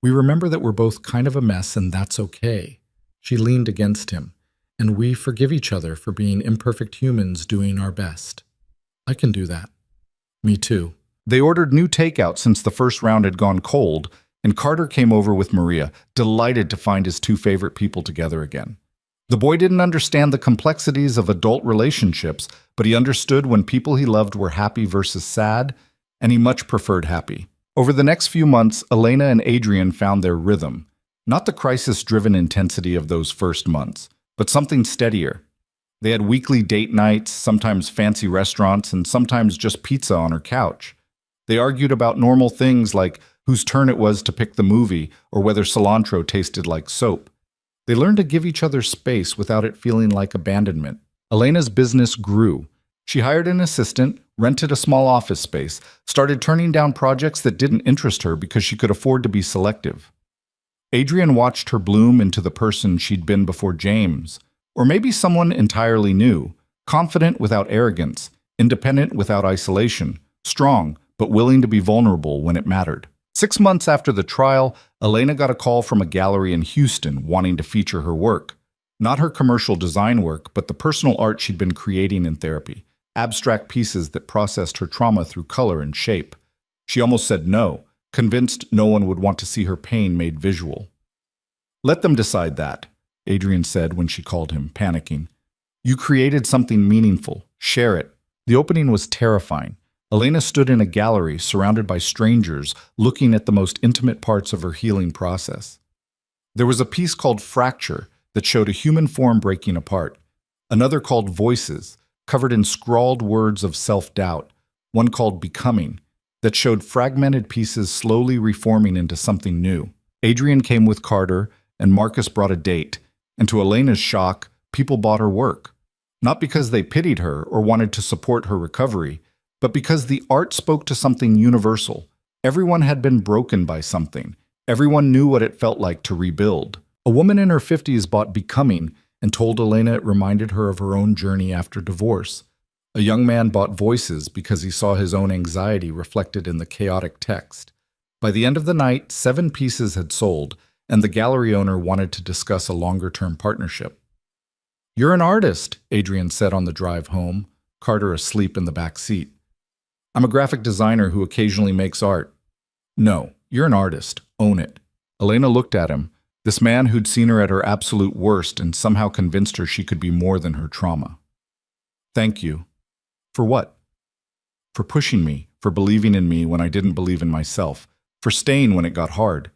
We remember that we're both kind of a mess and that's okay." She leaned against him. "And we forgive each other for being imperfect humans doing our best." "I can do that." "Me too." They ordered new takeout since the first round had gone cold, and Carter came over with Maria, delighted to find his 2 favorite people together again. The boy didn't understand the complexities of adult relationships, but he understood when people he loved were happy versus sad, and he much preferred happy. Over the next few months, Elena and Adrian found their rhythm. Not the crisis-driven intensity of those first months, but something steadier. They had weekly date nights, sometimes fancy restaurants, and sometimes just pizza on her couch. They argued about normal things like whose turn it was to pick the movie or whether cilantro tasted like soap. They learned to give each other space without it feeling like abandonment. Elena's business grew. She hired an assistant, rented a small office space, started turning down projects that didn't interest her because she could afford to be selective. Adrian watched her bloom into the person she'd been before James, or maybe someone entirely new, confident without arrogance, independent without isolation, strong but willing to be vulnerable when it mattered. 6 months after the trial, Elena got a call from a gallery in Houston wanting to feature her work. Not her commercial design work, but the personal art she'd been creating in therapy. abstract pieces that processed her trauma through color and shape. She almost said no, convinced no one would want to see her pain made visual. "Let them decide that," Adrian said when she called him, panicking. "You created something meaningful. Share it." The opening was terrifying. Elena stood in a gallery surrounded by strangers looking at the most intimate parts of her healing process. There was a piece called Fracture that showed a human form breaking apart, another called Voices, covered in scrawled words of self-doubt, one called Becoming, that showed fragmented pieces slowly reforming into something new. Adrian came with Carter, and Marcus brought a date, and to Elena's shock, people bought her work. Not because they pitied her or wanted to support her recovery, but because the art spoke to something universal. Everyone had been broken by something. Everyone knew what it felt like to rebuild. A woman in her 50s bought Becoming and told Elena it reminded her of her own journey after divorce. A young man bought Voices because he saw his own anxiety reflected in the chaotic text. By the end of the night, 7 pieces had sold, and the gallery owner wanted to discuss a longer-term partnership. "You're an artist," Adrian said on the drive home, Carter asleep in the back seat. "I'm a graphic designer who occasionally makes art." "No, you're an artist. Own it." Elena looked at him, this man who'd seen her at her absolute worst and somehow convinced her she could be more than her trauma. "Thank you." "For what?" "For pushing me, for believing in me when I didn't believe in myself, for staying when it got hard.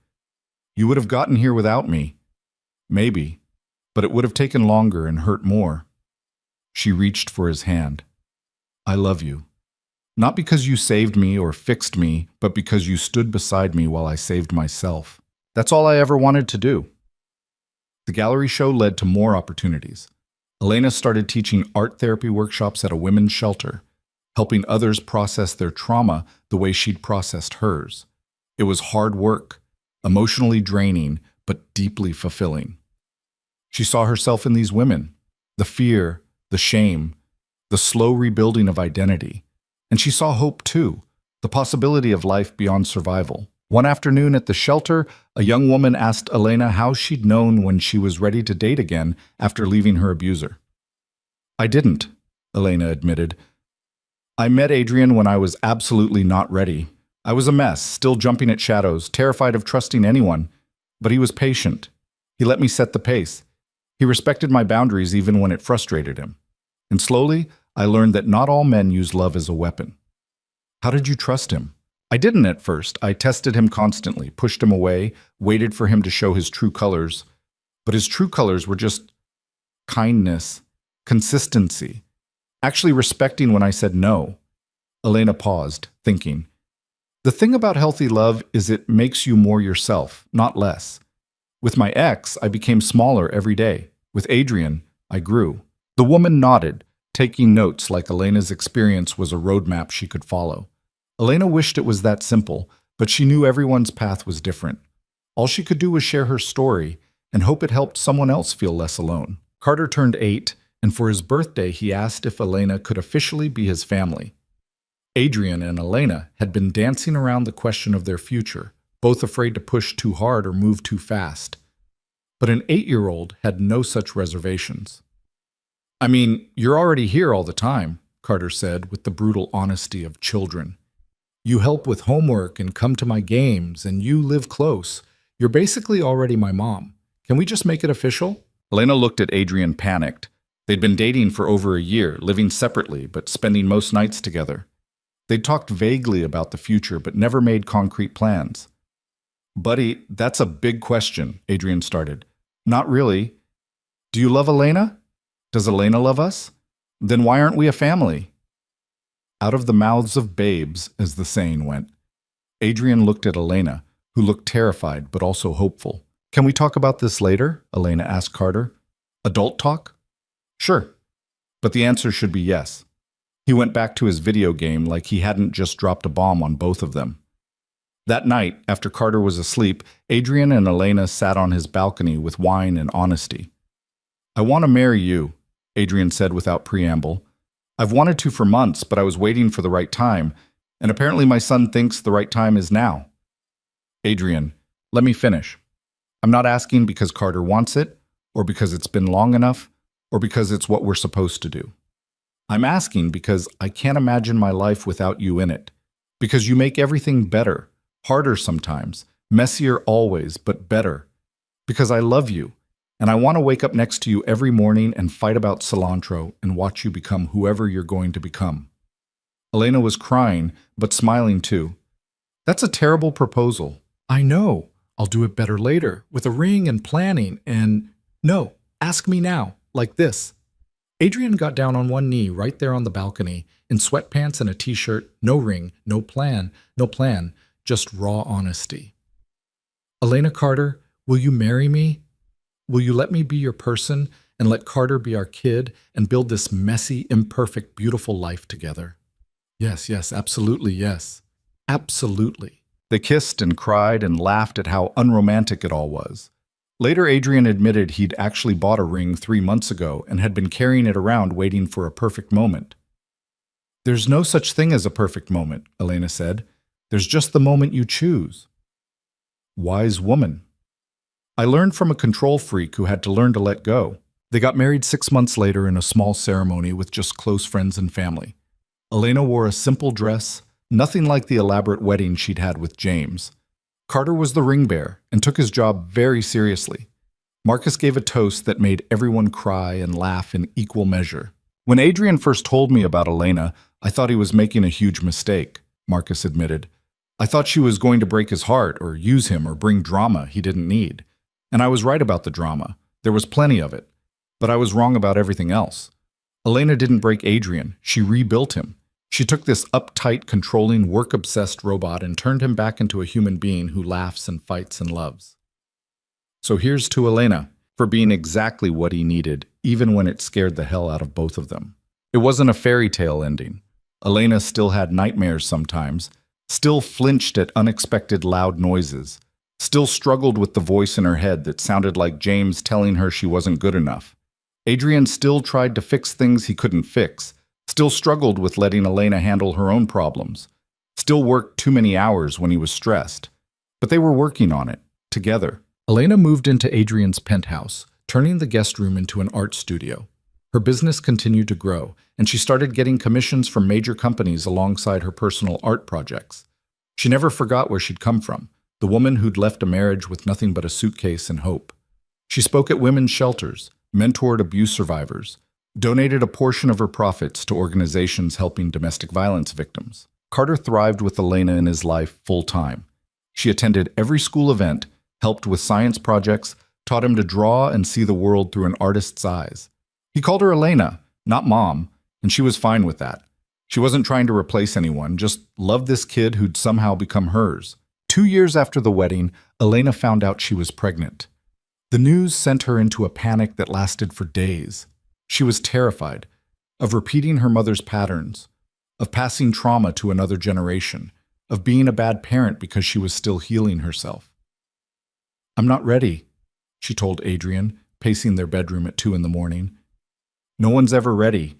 You would have gotten here without me. Maybe, but it would have taken longer and hurt more." She reached for his hand. "I love you. Not because you saved me or fixed me, but because you stood beside me while I saved myself. That's all I ever wanted to do." The gallery show led to more opportunities. Elena started teaching art therapy workshops at a women's shelter, helping others process their trauma the way she'd processed hers. It was hard work, emotionally draining, but deeply fulfilling. She saw herself in these women, the fear, the shame, the slow rebuilding of identity. And she saw hope too, the possibility of life beyond survival. One afternoon at the shelter, a young woman asked Elena how she'd known when she was ready to date again after leaving her abuser. "I didn't," Elena admitted. "I met Adrian when I was absolutely not ready. I was a mess, still jumping at shadows, terrified of trusting anyone. But he was patient. He let me set the pace. He respected my boundaries even when it frustrated him. And slowly, I learned that not all men use love as a weapon." "How did you trust him?" "I didn't at first. I tested him constantly, pushed him away, waited for him to show his true colors. But his true colors were just kindness, consistency, actually respecting when I said no." Elena paused, thinking. "The thing about healthy love is it makes you more yourself, not less. With my ex, I became smaller every day. With Adrian, I grew." The woman nodded, taking notes like Elena's experience was a roadmap she could follow. Elena wished it was that simple, but she knew everyone's path was different. All she could do was share her story and hope it helped someone else feel less alone. Carter turned 8, and for his birthday he asked if Elena could officially be his family. Adrian and Elena had been dancing around the question of their future, both afraid to push too hard or move too fast. But an 8-year-old had no such reservations. "I mean, you're already here all the time," Carter said with the brutal honesty of children. "You help with homework and come to my games, and you live close. You're basically already my mom. Can we just make it official?" Elena looked at Adrian panicked. They'd been dating for over a year, living separately, but spending most nights together. They'd talked vaguely about the future, but never made concrete plans. "Buddy, that's a big question," Adrian started. "Not really. Do you love Elena? Does Elena love us? Then why aren't we a family?" Out of the mouths of babes, as the saying went. Adrian looked at Elena, who looked terrified but also hopeful. "Can we talk about this later?" Elena asked Carter. "Adult talk?" "Sure. But the answer should be yes." He went back to his video game like he hadn't just dropped a bomb on both of them. That night, after Carter was asleep, Adrian and Elena sat on his balcony with wine and honesty. "I want to marry you," Adrian said without preamble. "I've wanted to for months, but I was waiting for the right time, and apparently my son thinks the right time is now." "Adrian, let me finish. I'm not asking because Carter wants it, or because it's been long enough, or because it's what we're supposed to do. I'm asking because I can't imagine my life without you in it. Because you make everything better, harder sometimes, messier always, but better. Because I love you, and I want to wake up next to you every morning and fight about cilantro and watch you become whoever you're going to become. Elena was crying, but smiling too. That's a terrible proposal. I know. I'll do it better later, with a ring and planning, and no, ask me now, like this. Adrian got down on one knee right there on the balcony, in sweatpants and a t-shirt, no ring, no plan, just raw honesty. Elena Carter, will you marry me? Will you let me be your person and let Carter be our kid and build this messy, imperfect, beautiful life together? Yes, absolutely, yes. Absolutely. They kissed and cried and laughed at how unromantic it all was. Later, Adrian admitted he'd actually bought a ring 3 months ago and had been carrying it around waiting for a perfect moment. There's no such thing as a perfect moment, Elena said. There's just the moment you choose. Wise woman. I learned from a control freak who had to learn to let go. They got married 6 months later in a small ceremony with just close friends and family. Elena wore a simple dress, nothing like the elaborate wedding she'd had with James. Carter was the ring bearer and took his job very seriously. Marcus gave a toast that made everyone cry and laugh in equal measure. When Adrian first told me about Elena, I thought he was making a huge mistake, Marcus admitted. I thought she was going to break his heart or use him or bring drama he didn't need. And I was right about the drama. There was plenty of it. But I was wrong about everything else. Elena didn't break Adrian. She rebuilt him. She took this uptight, controlling, work-obsessed robot and turned him back into a human being who laughs and fights and loves. So here's to Elena for being exactly what he needed, even when it scared the hell out of both of them. It wasn't a fairy tale ending. Elena still had nightmares sometimes, still flinched at unexpected loud noises, still struggled with the voice in her head that sounded like James telling her she wasn't good enough. Adrian still tried to fix things he couldn't fix, still struggled with letting Elena handle her own problems, still worked too many hours when he was stressed. But they were working on it, together. Elena moved into Adrian's penthouse, turning the guest room into an art studio. Her business continued to grow, and she started getting commissions from major companies alongside her personal art projects. She never forgot where she'd come from, the woman who'd left a marriage with nothing but a suitcase and hope. She spoke at women's shelters, mentored abuse survivors, donated a portion of her profits to organizations helping domestic violence victims. Carter thrived with Elena in his life full-time. She attended every school event, helped with science projects, taught him to draw and see the world through an artist's eyes. He called her Elena, not Mom, and she was fine with that. She wasn't trying to replace anyone, just loved this kid who'd somehow become hers. 2 years after the wedding, Elena found out she was pregnant. The news sent her into a panic that lasted for days. She was terrified of repeating her mother's patterns, of passing trauma to another generation, of being a bad parent because she was still healing herself. I'm not ready, she told Adrian, pacing their bedroom at 2 a.m. No one's ever ready.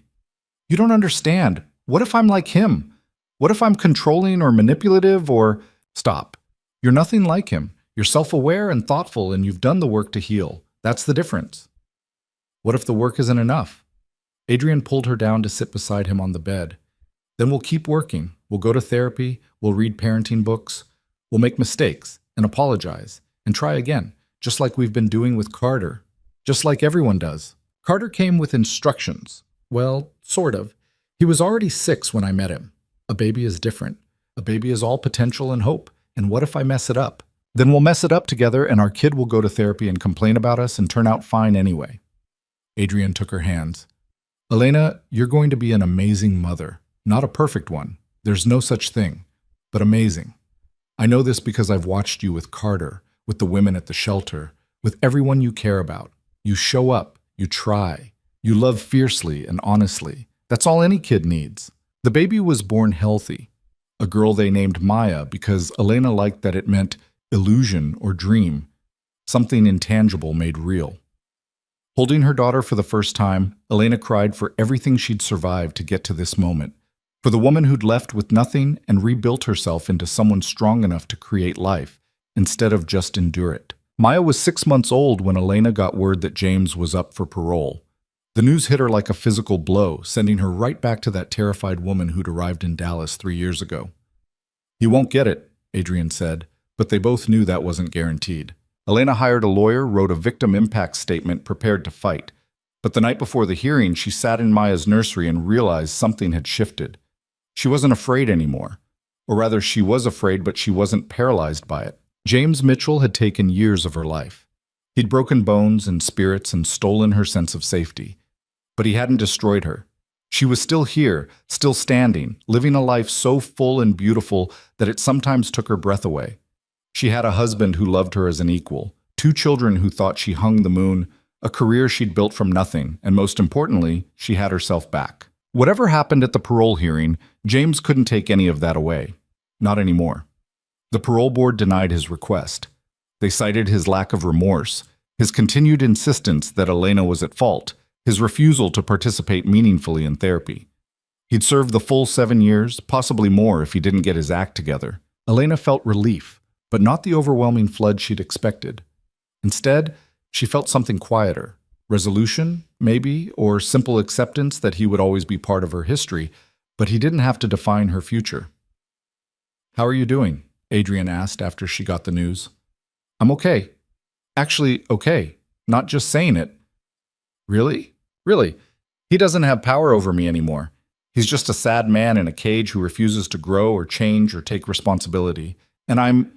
You don't understand. What if I'm like him? What if I'm controlling or manipulative or… Stop. You're nothing like him. You're self-aware and thoughtful, and you've done the work to heal. That's the difference. What if the work isn't enough? Adrian pulled her down to sit beside him on the bed. Then we'll keep working. We'll go to therapy. We'll read parenting books. We'll make mistakes and apologize and try again, just like we've been doing with Carter, just like everyone does. Carter came with instructions. Well, sort of. He was already 6 when I met him. A baby is different. A baby is all potential and hope. And what if I mess it up? Then we'll mess it up together and our kid will go to therapy and complain about us and turn out fine anyway. Adrian took her hands. Elena, you're going to be an amazing mother. Not a perfect one. There's no such thing. But amazing. I know this because I've watched you with Carter, with the women at the shelter, with everyone you care about. You show up. You try. You love fiercely and honestly. That's all any kid needs. The baby was born healthy. A girl they named Maya because Elena liked that it meant illusion or dream, something intangible made real. Holding her daughter for the first time, Elena cried for everything she'd survived to get to this moment, for the woman who'd left with nothing and rebuilt herself into someone strong enough to create life, instead of just endure it. Maya was 6 months old when Elena got word that James was up for parole. The news hit her like a physical blow, sending her right back to that terrified woman who'd arrived in Dallas 3 years ago. "You won't get it," Adrian said, but they both knew that wasn't guaranteed. Elena hired a lawyer, wrote a victim impact statement, prepared to fight. But the night before the hearing, she sat in Maya's nursery and realized something had shifted. She wasn't afraid anymore. Or rather, she was afraid, but she wasn't paralyzed by it. James Mitchell had taken years of her life. He'd broken bones and spirits and stolen her sense of safety. But he hadn't destroyed her. She was still here, still standing, living a life so full and beautiful that it sometimes took her breath away. She had a husband who loved her as an equal, 2 children who thought she hung the moon, a career she'd built from nothing, and most importantly, she had herself back. Whatever happened at the parole hearing, James couldn't take any of that away. Not anymore. The parole board denied his request. They cited his lack of remorse, his continued insistence that Elena was at fault, his refusal to participate meaningfully in therapy. He'd served the full 7 years, possibly more if he didn't get his act together. Elena felt relief, but not the overwhelming flood she'd expected. Instead, she felt something quieter. Resolution, maybe, or simple acceptance that he would always be part of her history, but he didn't have to define her future. "How are you doing?" Adrian asked after she got the news. "I'm okay. Actually, okay. Not just saying it." "Really? Really? He doesn't have power over me anymore. He's just a sad man in a cage who refuses to grow or change or take responsibility. And I'm..."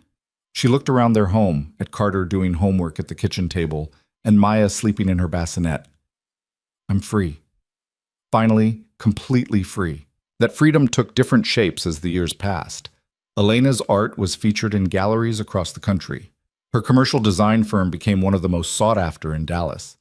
She looked around their home, at Carter doing homework at the kitchen table, and Maya sleeping in her bassinet. "I'm free. Finally, completely free." That freedom took different shapes as the years passed. Elena's art was featured in galleries across the country. Her commercial design firm became one of the most sought after in Dallas.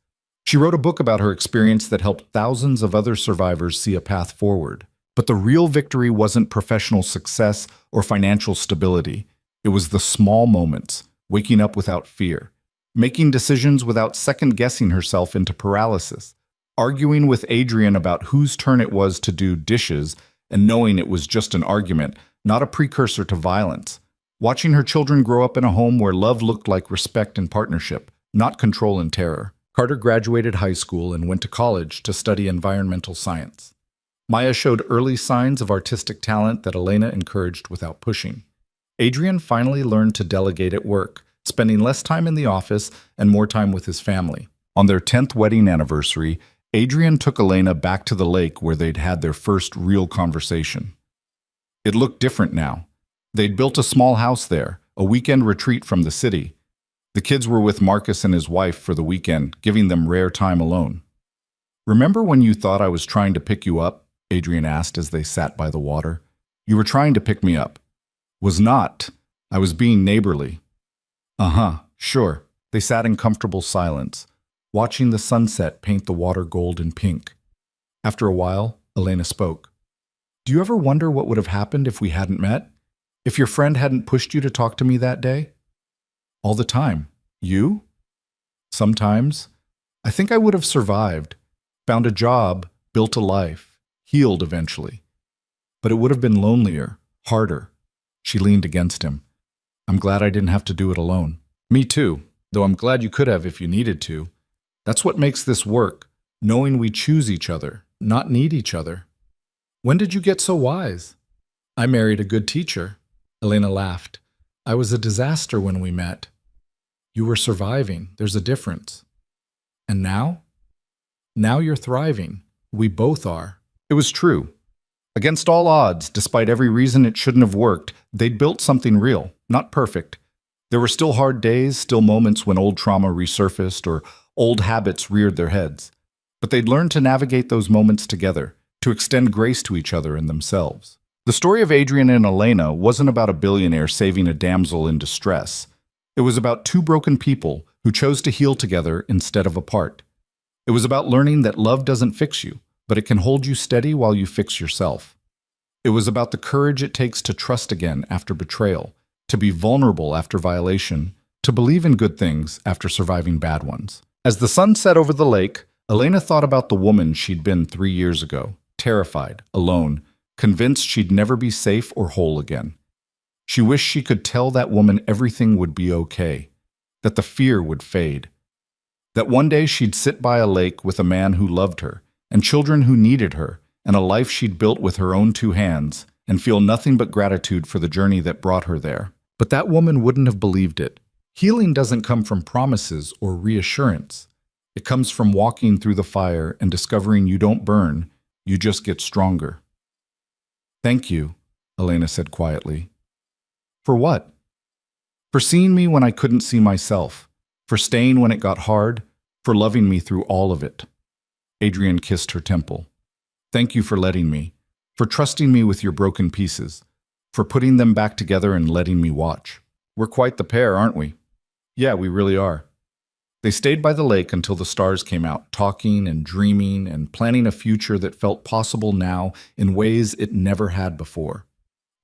She wrote a book about her experience that helped thousands of other survivors see a path forward. But the real victory wasn't professional success or financial stability. It was the small moments, waking up without fear, making decisions without second-guessing herself into paralysis, arguing with Adrian about whose turn it was to do dishes and knowing it was just an argument, not a precursor to violence, watching her children grow up in a home where love looked like respect and partnership, not control and terror. Carter graduated high school and went to college to study environmental science. Maya showed early signs of artistic talent that Elena encouraged without pushing. Adrian finally learned to delegate at work, spending less time in the office and more time with his family. On their 10th wedding anniversary, Adrian took Elena back to the lake where they'd had their first real conversation. It looked different now. They'd built a small house there, a weekend retreat from the city. The kids were with Marcus and his wife for the weekend, giving them rare time alone. "Remember when you thought I was trying to pick you up?" Adrian asked as they sat by the water. "You were trying to pick me up." "Was not. I was being neighborly." "Uh-huh, sure." They sat in comfortable silence, watching the sunset paint the water gold and pink. After a while, Elena spoke. "Do you ever wonder what would have happened if we hadn't met? If your friend hadn't pushed you to talk to me that day?" "All the time. You?" "Sometimes. I think I would have survived, found a job, built a life, healed eventually. But it would have been lonelier, harder." She leaned against him. "I'm glad I didn't have to do it alone." "Me too, though I'm glad you could have if you needed to. That's what makes this work, knowing we choose each other, not need each other." "When did you get so wise?" "I married a good teacher." Elena laughed. "I was a disaster when we met." "You were surviving. There's a difference." "And now?" "Now you're thriving. We both are." It was true. Against all odds, despite every reason it shouldn't have worked, they'd built something real, not perfect. There were still hard days, still moments when old trauma resurfaced or old habits reared their heads. But they'd learned to navigate those moments together, to extend grace to each other and themselves. The story of Adrian and Elena wasn't about a billionaire saving a damsel in distress. It was about 2 broken people who chose to heal together instead of apart. It was about learning that love doesn't fix you, but it can hold you steady while you fix yourself. It was about the courage it takes to trust again after betrayal, to be vulnerable after violation, to believe in good things after surviving bad ones. As the sun set over the lake, Elena thought about the woman she'd been 3 years ago, terrified, alone, convinced she'd never be safe or whole again. She wished she could tell that woman everything would be okay, that the fear would fade. That one day she'd sit by a lake with a man who loved her, and children who needed her, and a life she'd built with her own two hands, and feel nothing but gratitude for the journey that brought her there. But that woman wouldn't have believed it. Healing doesn't come from promises or reassurance. It comes from walking through the fire and discovering you don't burn, you just get stronger. Thank you, Elena said quietly. For what? For seeing me when I couldn't see myself, for staying when it got hard, for loving me through all of it. Adrian kissed her temple. Thank you for letting me, for trusting me with your broken pieces, for putting them back together and letting me watch. We're quite the pair, aren't we? Yeah, we really are. They stayed by the lake until the stars came out, talking and dreaming and planning a future that felt possible now in ways it never had before.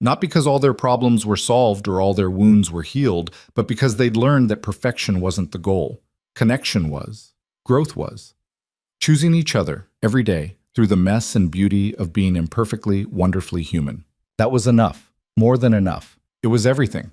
Not because all their problems were solved or all their wounds were healed, but because they'd learned that perfection wasn't the goal. Connection was. Growth was. Choosing each other every day through the mess and beauty of being imperfectly, wonderfully human. That was enough. More than enough. It was everything.